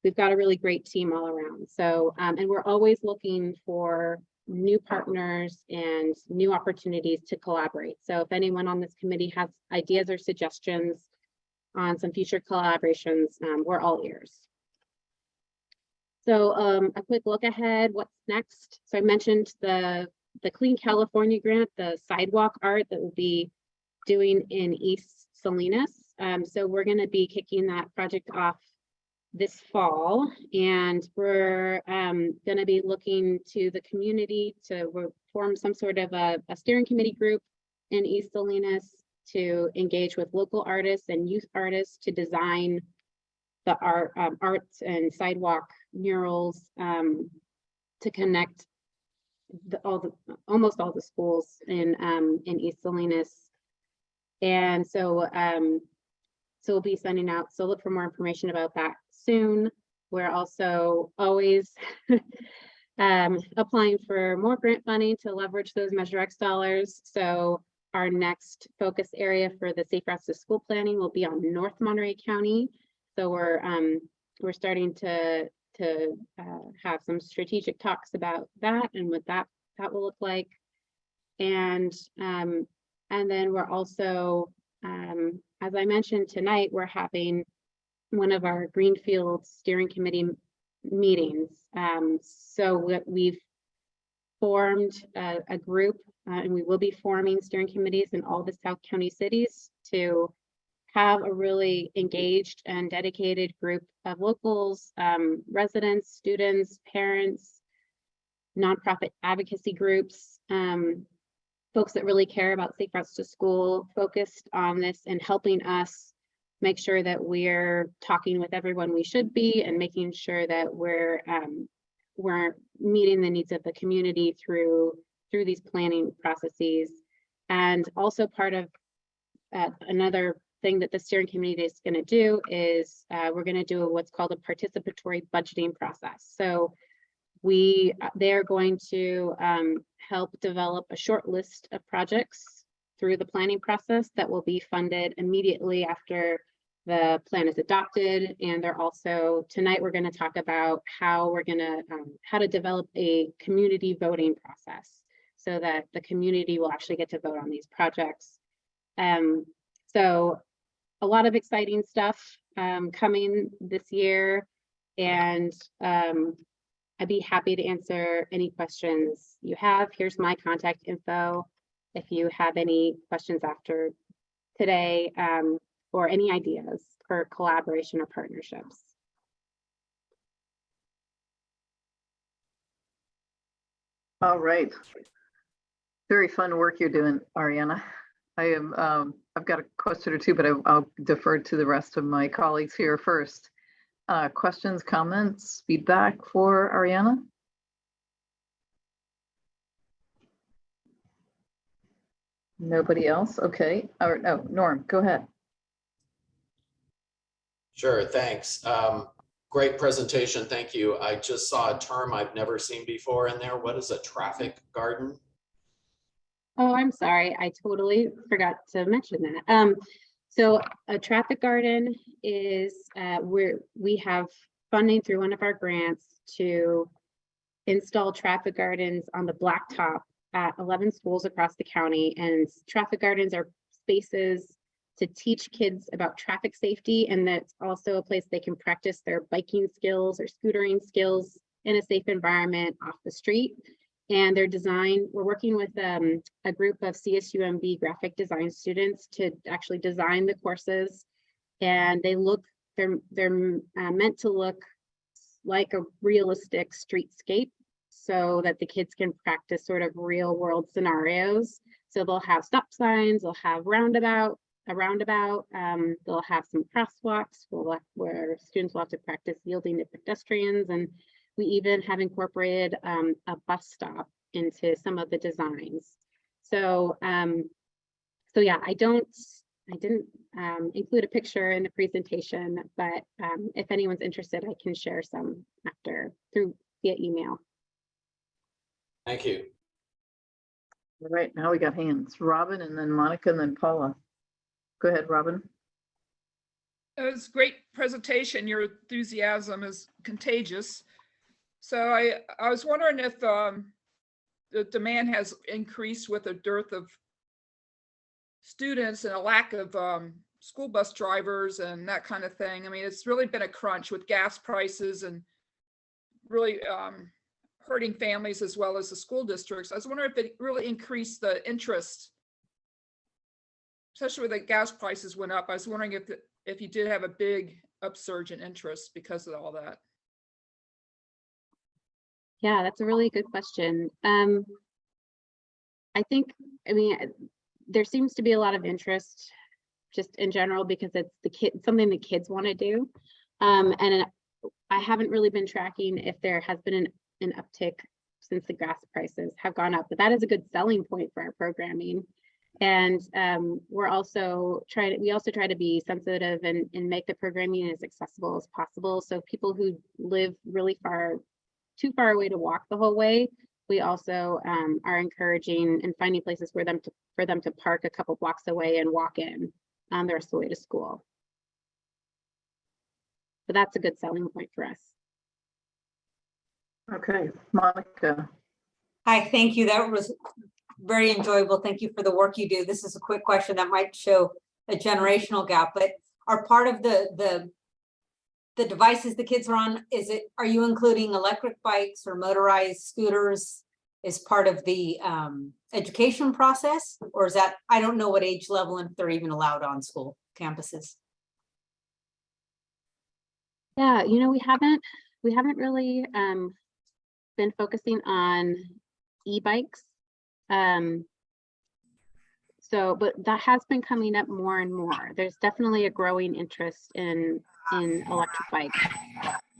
we've got a really great team all around. So, and we're always looking for new partners and new opportunities to collaborate. So if anyone on this committee has ideas or suggestions on some future collaborations, we're all ears. So a quick look ahead, what's next? So I mentioned the Clean California grant, the sidewalk art that we'll be doing in East Salinas. So we're going to be kicking that project off this fall, and we're going to be looking to the community to form some sort of a steering committee group in East Salinas to engage with local artists and youth artists to design the arts and sidewalk murals to connect almost all the schools in East Salinas. And so we'll be sending out, so look for more information about that soon. We're also always applying for more grant funding to leverage those Measure X dollars. So our next focus area for the Safe Routes to School planning will be on North Monterey County. So we're starting to have some strategic talks about that and what that will look like. And then we're also, as I mentioned tonight, we're having one of our Greenfield steering committee meetings. So we've formed a group, and we will be forming steering committees in all the South County cities to have a really engaged and dedicated group of locals, residents, students, parents, nonprofit advocacy groups, folks that really care about Safe Routes to School, focused on this and helping us make sure that we're talking with everyone we should be and making sure that we're meeting the needs of the community through these planning processes. And also part of another thing that the steering committee is going to do is we're going to do what's called a participatory budgeting process. So they're going to help develop a short list of projects through the planning process that will be funded immediately after the plan is adopted. And they're also, tonight we're going to talk about how we're going to how to develop a community voting process so that the community will actually get to vote on these projects. So a lot of exciting stuff coming this year, and I'd be happy to answer any questions you have. Here's my contact info if you have any questions after today, or any ideas for collaboration or partnerships. All right. Very fun work you're doing, Ariana. I've got a question or two, but I'll defer to the rest of my colleagues here first. Questions, comments, feedback for Ariana? Nobody else? Okay. Or no, Norm, go ahead. Sure, thanks. Great presentation, thank you. I just saw a term I've never seen before in there. What is a traffic garden? Oh, I'm sorry. I totally forgot to mention that. So a traffic garden is where we have funding through one of our grants to install traffic gardens on the blacktop at 11 schools across the county. And traffic gardens are spaces to teach kids about traffic safety. And that's also a place they can practice their biking skills or scootering skills in a safe environment off the street. And they're designed, we're working with a group of CSUMB graphic design students to actually design the courses. And they're meant to look like a realistic streetscape so that the kids can practice sort of real world scenarios. So they'll have stop signs, they'll have a roundabout, they'll have some crosswalks where students will have to practice yielding to pedestrians. And we even have incorporated a bus stop into some of the designs. So, so yeah, I didn't include a picture in the presentation, but if anyone's interested, I can share some via email. Thank you. All right, now we got hands. Robin, and then Monica, and then Paula. Go ahead, Robin. It was a great presentation. Your enthusiasm is contagious. So I was wondering if the demand has increased with a dearth of students and a lack of school bus drivers and that kind of thing. I mean, it's really been a crunch with gas prices and really hurting families as well as the school districts. I was wondering if it really increased the interest, especially when the gas prices went up. I was wondering if you did have a big upsurge in interest because of all that. Yeah, that's a really good question. I mean, there seems to be a lot of interest just in general because it's something the kids want to do. And I haven't really been tracking if there has been an uptick since the gas prices have gone up, but that is a good selling point for our programming. And we also try to be sensitive and make the programming as accessible as possible. So people who live really too far away to walk the whole way, we also are encouraging and finding places for them to park a couple blocks away and walk in on the rest of the way to school. So that's a good selling point for us. Okay, Monica. Hi, thank you. That was very enjoyable. Thank you for the work you do. This is a quick question that might show a generational gap, but are part of the devices the kids are on, are you including electric bikes or motorized scooters as part of the education process? Or is that, I don't know what age level and if they're even allowed on school campuses? Yeah, you know, we haven't really been focusing on e-bikes. But that has been coming up more and more. There's definitely a growing interest in electric bikes.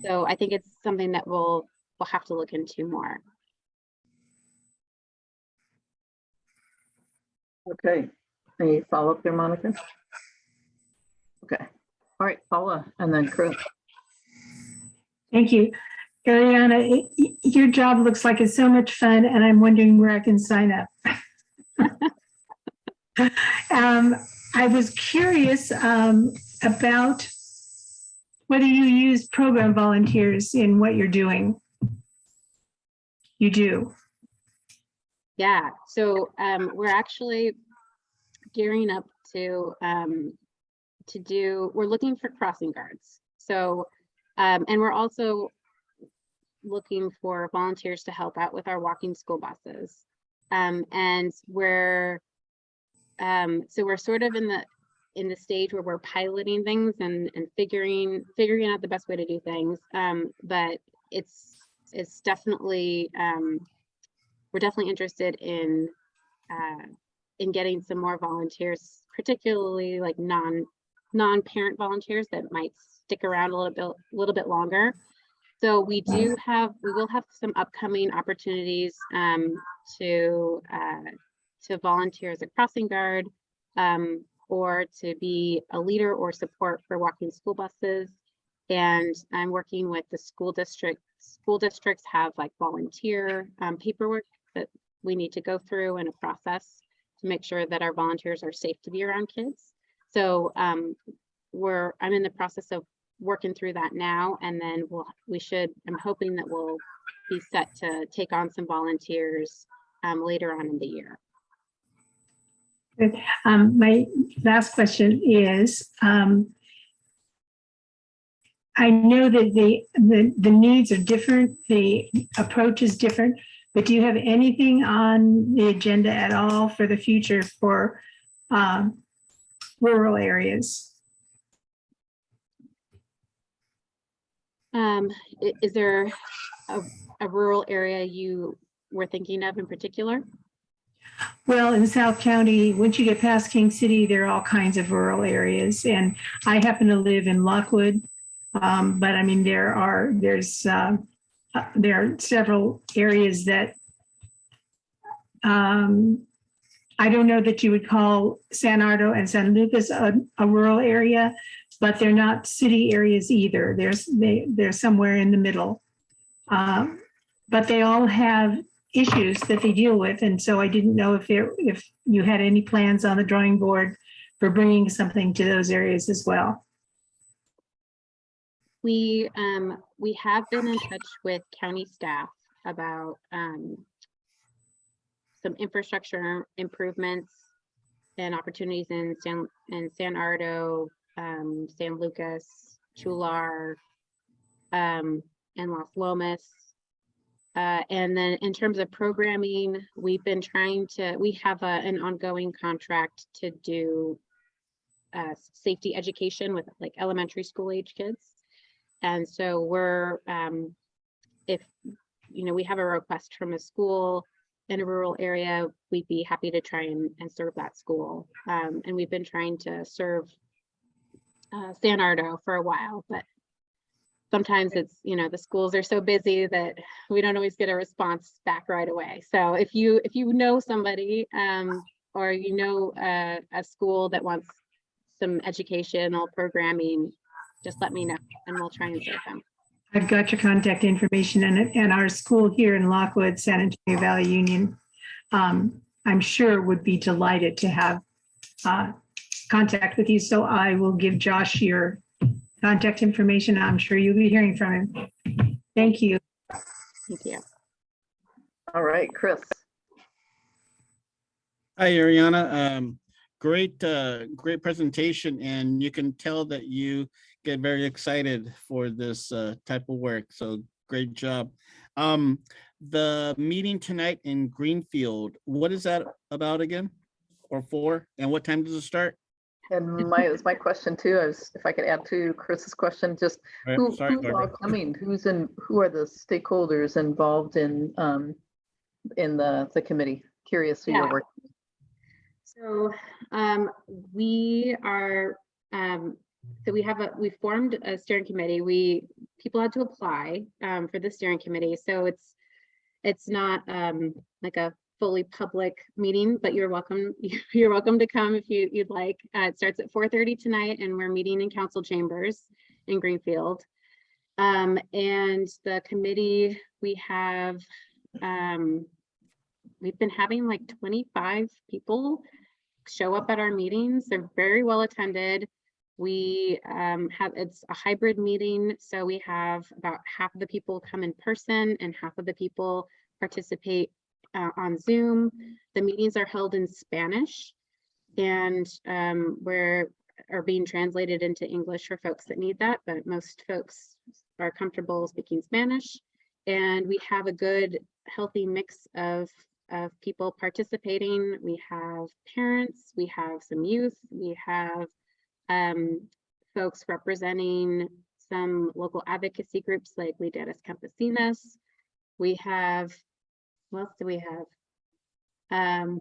So I think it's something that we'll have to look into more. Okay, any follow-up there, Monica? Okay, all right, Paula, and then Chris. Thank you. Ariana, your job looks like it's so much fun, and I'm wondering where I can sign up. I was curious about whether you use program volunteers in what you're doing. You do. Yeah, so we're actually gearing up to we're looking for crossing guards. So, and we're also looking for volunteers to help out with our walking school buses. And we're sort of in the stage where we're piloting things and figuring out the best way to do things. But it's definitely we're definitely interested in in getting some more volunteers, particularly like non-parent volunteers that might stick around a little bit longer. So we will have some upcoming opportunities to volunteer as a crossing guard, or to be a leader or support for walking school buses. And I'm working with the school district. School districts have like volunteer paperwork that we need to go through in a process to make sure that our volunteers are safe to be around kids. So I'm in the process of working through that now, and then I'm hoping that we'll be set to take on some volunteers later on in the year. Good. My last question is, I know that the needs are different, the approach is different, but do you have anything on the agenda at all for the future for rural areas? Is there a rural area you were thinking of in particular? Well, in South County, once you get past King City, there are all kinds of rural areas, and I happen to live in Lockwood. But I mean, there are several areas that I don't know that you would call San Ardo and San Lucas a rural area, but they're not city areas either. They're somewhere in the middle. But they all have issues that they deal with, and so I didn't know if you had any plans on the drawing board for bringing something to those areas as well. We have been in touch with county staff about some infrastructure improvements and opportunities in San Ardo, San Lucas, Chular, and Las Lomas. And then in terms of programming, we have an ongoing contract to do safety education with like elementary school age kids. And so if we have a request from a school in a rural area, we'd be happy to try and serve that school. And we've been trying to serve San Ardo for a while, but sometimes it's, the schools are so busy that we don't always get a response back right away. So if you know somebody or a school that wants some educational programming, just let me know and we'll try and serve them. I've got your contact information, and our school here in Lockwood, San Antonio Valley Union, I'm sure would be delighted to have contact with you. So I will give Josh your contact information. I'm sure you'll be hearing from him. Thank you. Thank you. All right, Chris. Hi, Ariana. Great presentation, and you can tell that you get very excited for this type of work. So great job. The meeting tonight in Greenfield, what is that about again, or for? And what time does it start? And it was my question too. If I could add to Chris's question, just who's all coming? Who are the stakeholders involved in the committee? Curious who you're working with. So we formed a steering committee. People had to apply for the steering committee. So it's not like a fully public meeting, but you're welcome to come if you'd like. It starts at 4:30 tonight, and we're meeting in council chambers in Greenfield. And the committee, we've been having like 25 people show up at our meetings. They're very well attended. It's a hybrid meeting, so we have about half of the people come in person and half of the people participate on Zoom. The meetings are held in Spanish, and are being translated into English for folks that need that, but most folks are comfortable speaking Spanish. And we have a good, healthy mix of people participating. We have parents, we have some youth, we have folks representing some local advocacy groups like Lideras Campesinas. We have, what else do we have? Health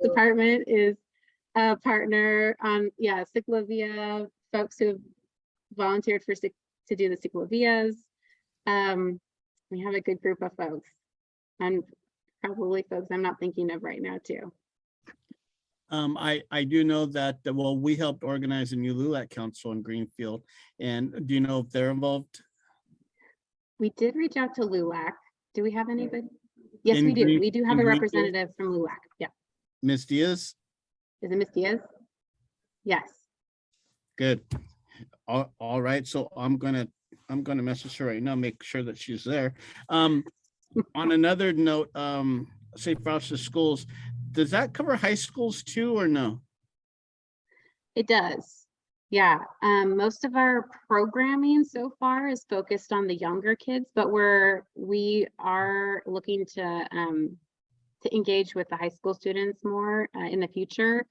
department is a partner on, yeah, cyclovia, folks who have volunteered for to do the cyclovias. We have a good group of folks, and probably folks I'm not thinking of right now too. I do know that, well, we helped organize a new LULAC council in Greenfield. And do you know if they're involved? We did reach out to LULAC. Do we have anybody? Yes, In we do. Green- We do have in a Greenfield? representative from LULAC. Yeah. Ms. Diaz? Is it Miss Diaz? Yes. Good. All right. So I'm gonna message her right now, make sure that she's there. On another note, Safe Routes to Schools, does that cover high schools too, or no? It does. Yeah. Most of our programming so far is focused on the younger kids, but we are looking to engage with the high school students more in the future.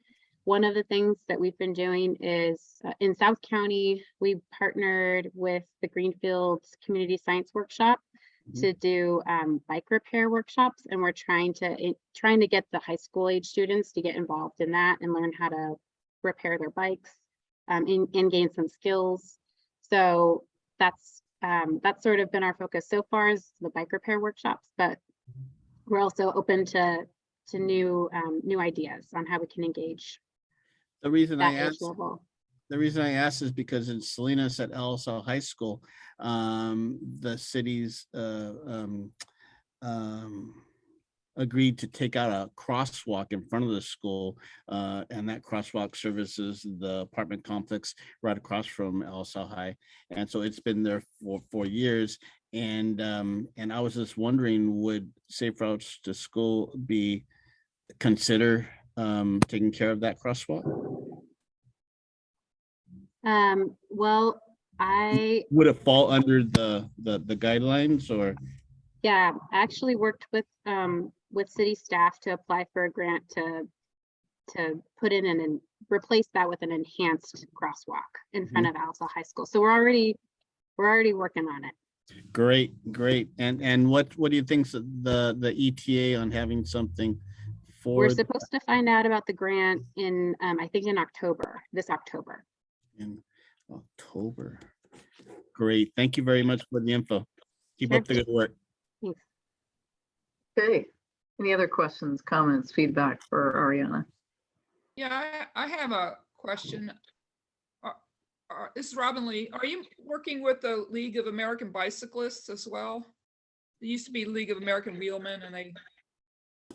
One of the things that we've been doing is in South County, we partnered with the Greenfield Community Science Workshop to do bike repair workshops, and we're trying to get the high school age students to get involved in that and learn how to repair their bikes and gain some skills. So that's sort of been our focus so far, is the bike repair workshops, but we're also open to new ideas on how we can engage. The reason I that age asked, level. the reason I asked is because in Salinas at LSL High School, the city's agreed to take out a crosswalk in front of the school, and that crosswalk services the apartment complex right across from LSL High, and so it's been there for years. And I was just wondering, would Safe Routes to School consider taking care of that crosswalk? Well, Would it fall under the guidelines, or? Yeah, I actually worked with city staff to apply for a grant to put in and replace that with an enhanced crosswalk in front of Alsa High School. So we're already working on it. Great. And what do you think's the ETA on having something for? We're supposed to find out about the grant in I think in October, this October. In October. Great. Thank you very much for the info. Keep up the good work. Thanks. Okay. Any other questions, comments, feedback for Ariana? Yeah, I have a question. This is Robin Lee. Are you working with the League of American Bicyclists as well? It used to be League of American Wheelmen, and they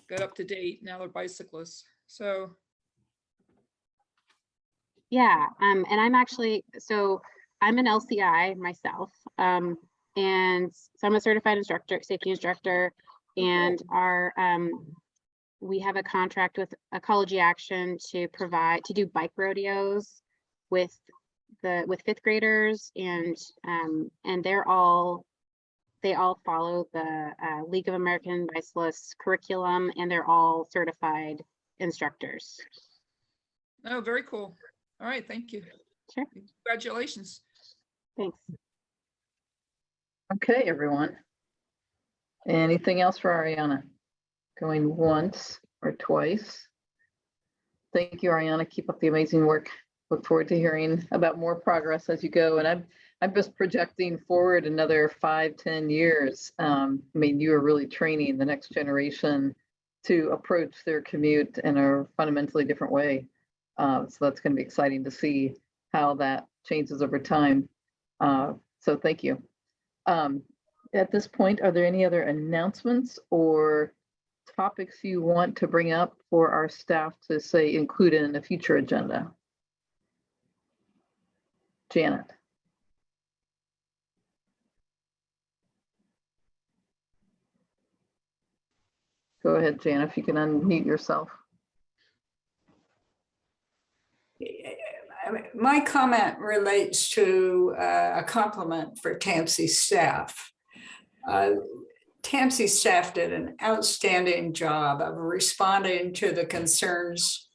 got up to date. Now they're bicyclists. So. Yeah, and I'm actually, so I'm an LCI myself, and so I'm a certified instructor, safety instructor, and we have a contract with Ecology Action to do bike rodeos with fifth graders, and they all follow the League of American Bicyclists curriculum, and they're all certified instructors. Oh, very cool. All right, thank you. Sure. Congratulations. Thanks. Okay, everyone. Anything else for Ariana? Going once or twice? Thank you, Ariana. Keep up the amazing work. Look forward to hearing about more progress as you go. And I'm just projecting forward another 5-10 years. I mean, you are really training the next generation to approach their commute in a fundamentally different way. So that's going to be exciting to see how that changes over time. So thank you. At this point, are there any other announcements or topics you want to bring up for our staff to say include in a future agenda? Janet. Go ahead, Janet, if you can unmute yourself. My comment relates to a compliment for TAMC staff. TAMC staff did an outstanding job of responding to the concerns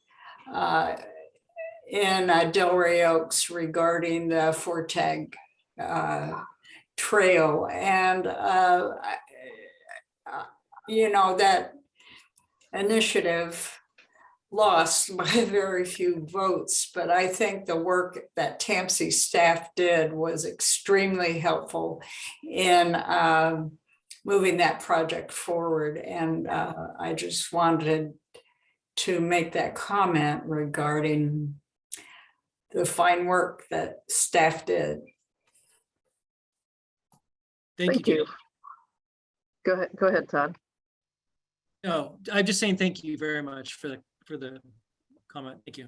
in Delray Oaks regarding the Fortag trail, and you know, that initiative lost by very few votes, but I think the work that TAMC staff did was extremely helpful in moving that project forward. And I just wanted to make that comment regarding the fine work that staff did. Thank you. Go ahead, Todd. No, I'm just saying thank you very much for the comment. Thank you.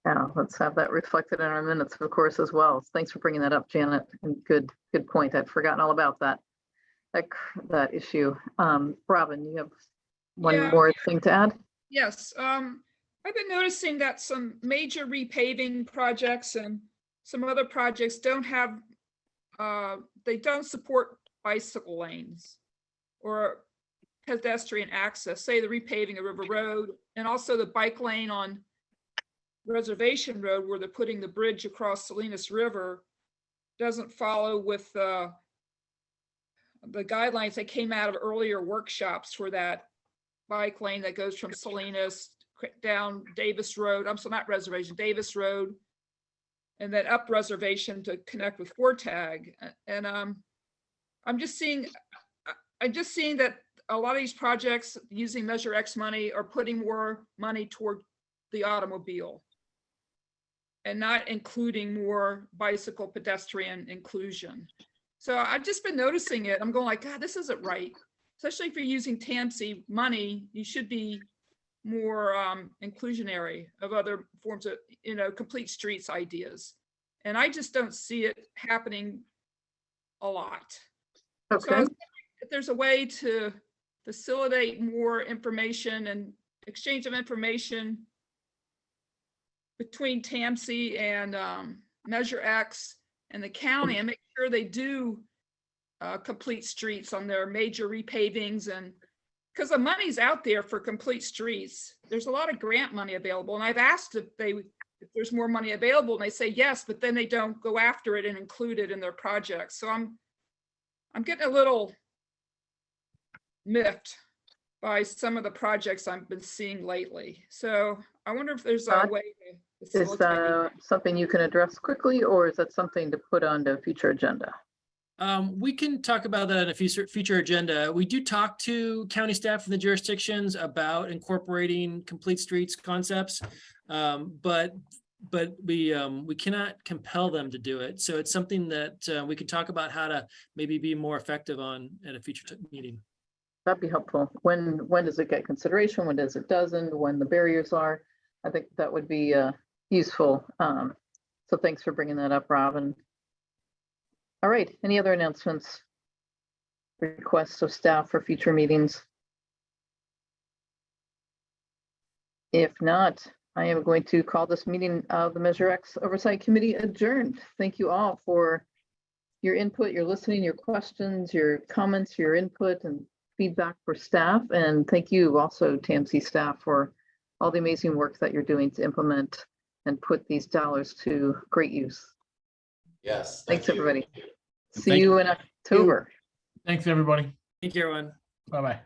Yeah, let's have that reflected in our minutes, of course, as well. Thanks for bringing that up, Janet. And good point. I'd forgotten all about that issue. Robin, you have one more thing to add? Yes, I've been noticing that some major repaving projects and some other projects don't have, they don't support bicycle lanes or pedestrian access, say the repaving of River Road, and also the bike lane on Reservation Road where they're putting the bridge across Salinas River doesn't follow with the guidelines that came out of earlier workshops for that bike lane that goes from Salinas down Davis Road, I'm sorry, not Reservation, Davis Road, and then up Reservation to connect with Fortag. And I'm just seeing that a lot of these projects using Measure X money are putting more money toward the automobile and not including more bicycle pedestrian inclusion. So I've just been noticing it. I'm going like, God, this isn't right. Especially if you're using TAMC money, you should be more inclusionary of other forms of, complete streets ideas. And I just don't see it happening a lot. Okay. So if there's a way to facilitate more information and exchange of information between TAMC and Measure X and the county, and make sure they do complete streets on their major repavings, and because the money's out there for complete streets. There's a lot of grant money available, and I've asked if there's more money available, and they say yes, but then they don't go after it and include it in their projects. So I'm getting a little miffed by some of the projects I've been seeing lately. So I wonder if there's a way to Is that something you can address quickly, or is that something to put on the future agenda? We can talk about that in a future agenda. We do talk to county staff in the jurisdictions about incorporating complete streets concepts, but we cannot compel them to do it. So it's something that we could talk about how to maybe be more effective on at a future meeting. That'd be helpful. When does it get consideration? When does it doesn't? When the barriers are? I think that would be useful. So thanks for bringing that up, Robin. All right, any other announcements? Requests of staff for future meetings? If not, I am going to call this meeting of the Measure X Oversight Committee adjourned. Thank you all for your input, your listening, your questions, your comments, your input and feedback for staff. And thank you also, TAMC staff, for all the amazing work that you're doing to implement and put these dollars to great use. Yes. Thanks, everybody. See Thank you in October. Thanks, everybody. Thank you, everyone. Bye-bye.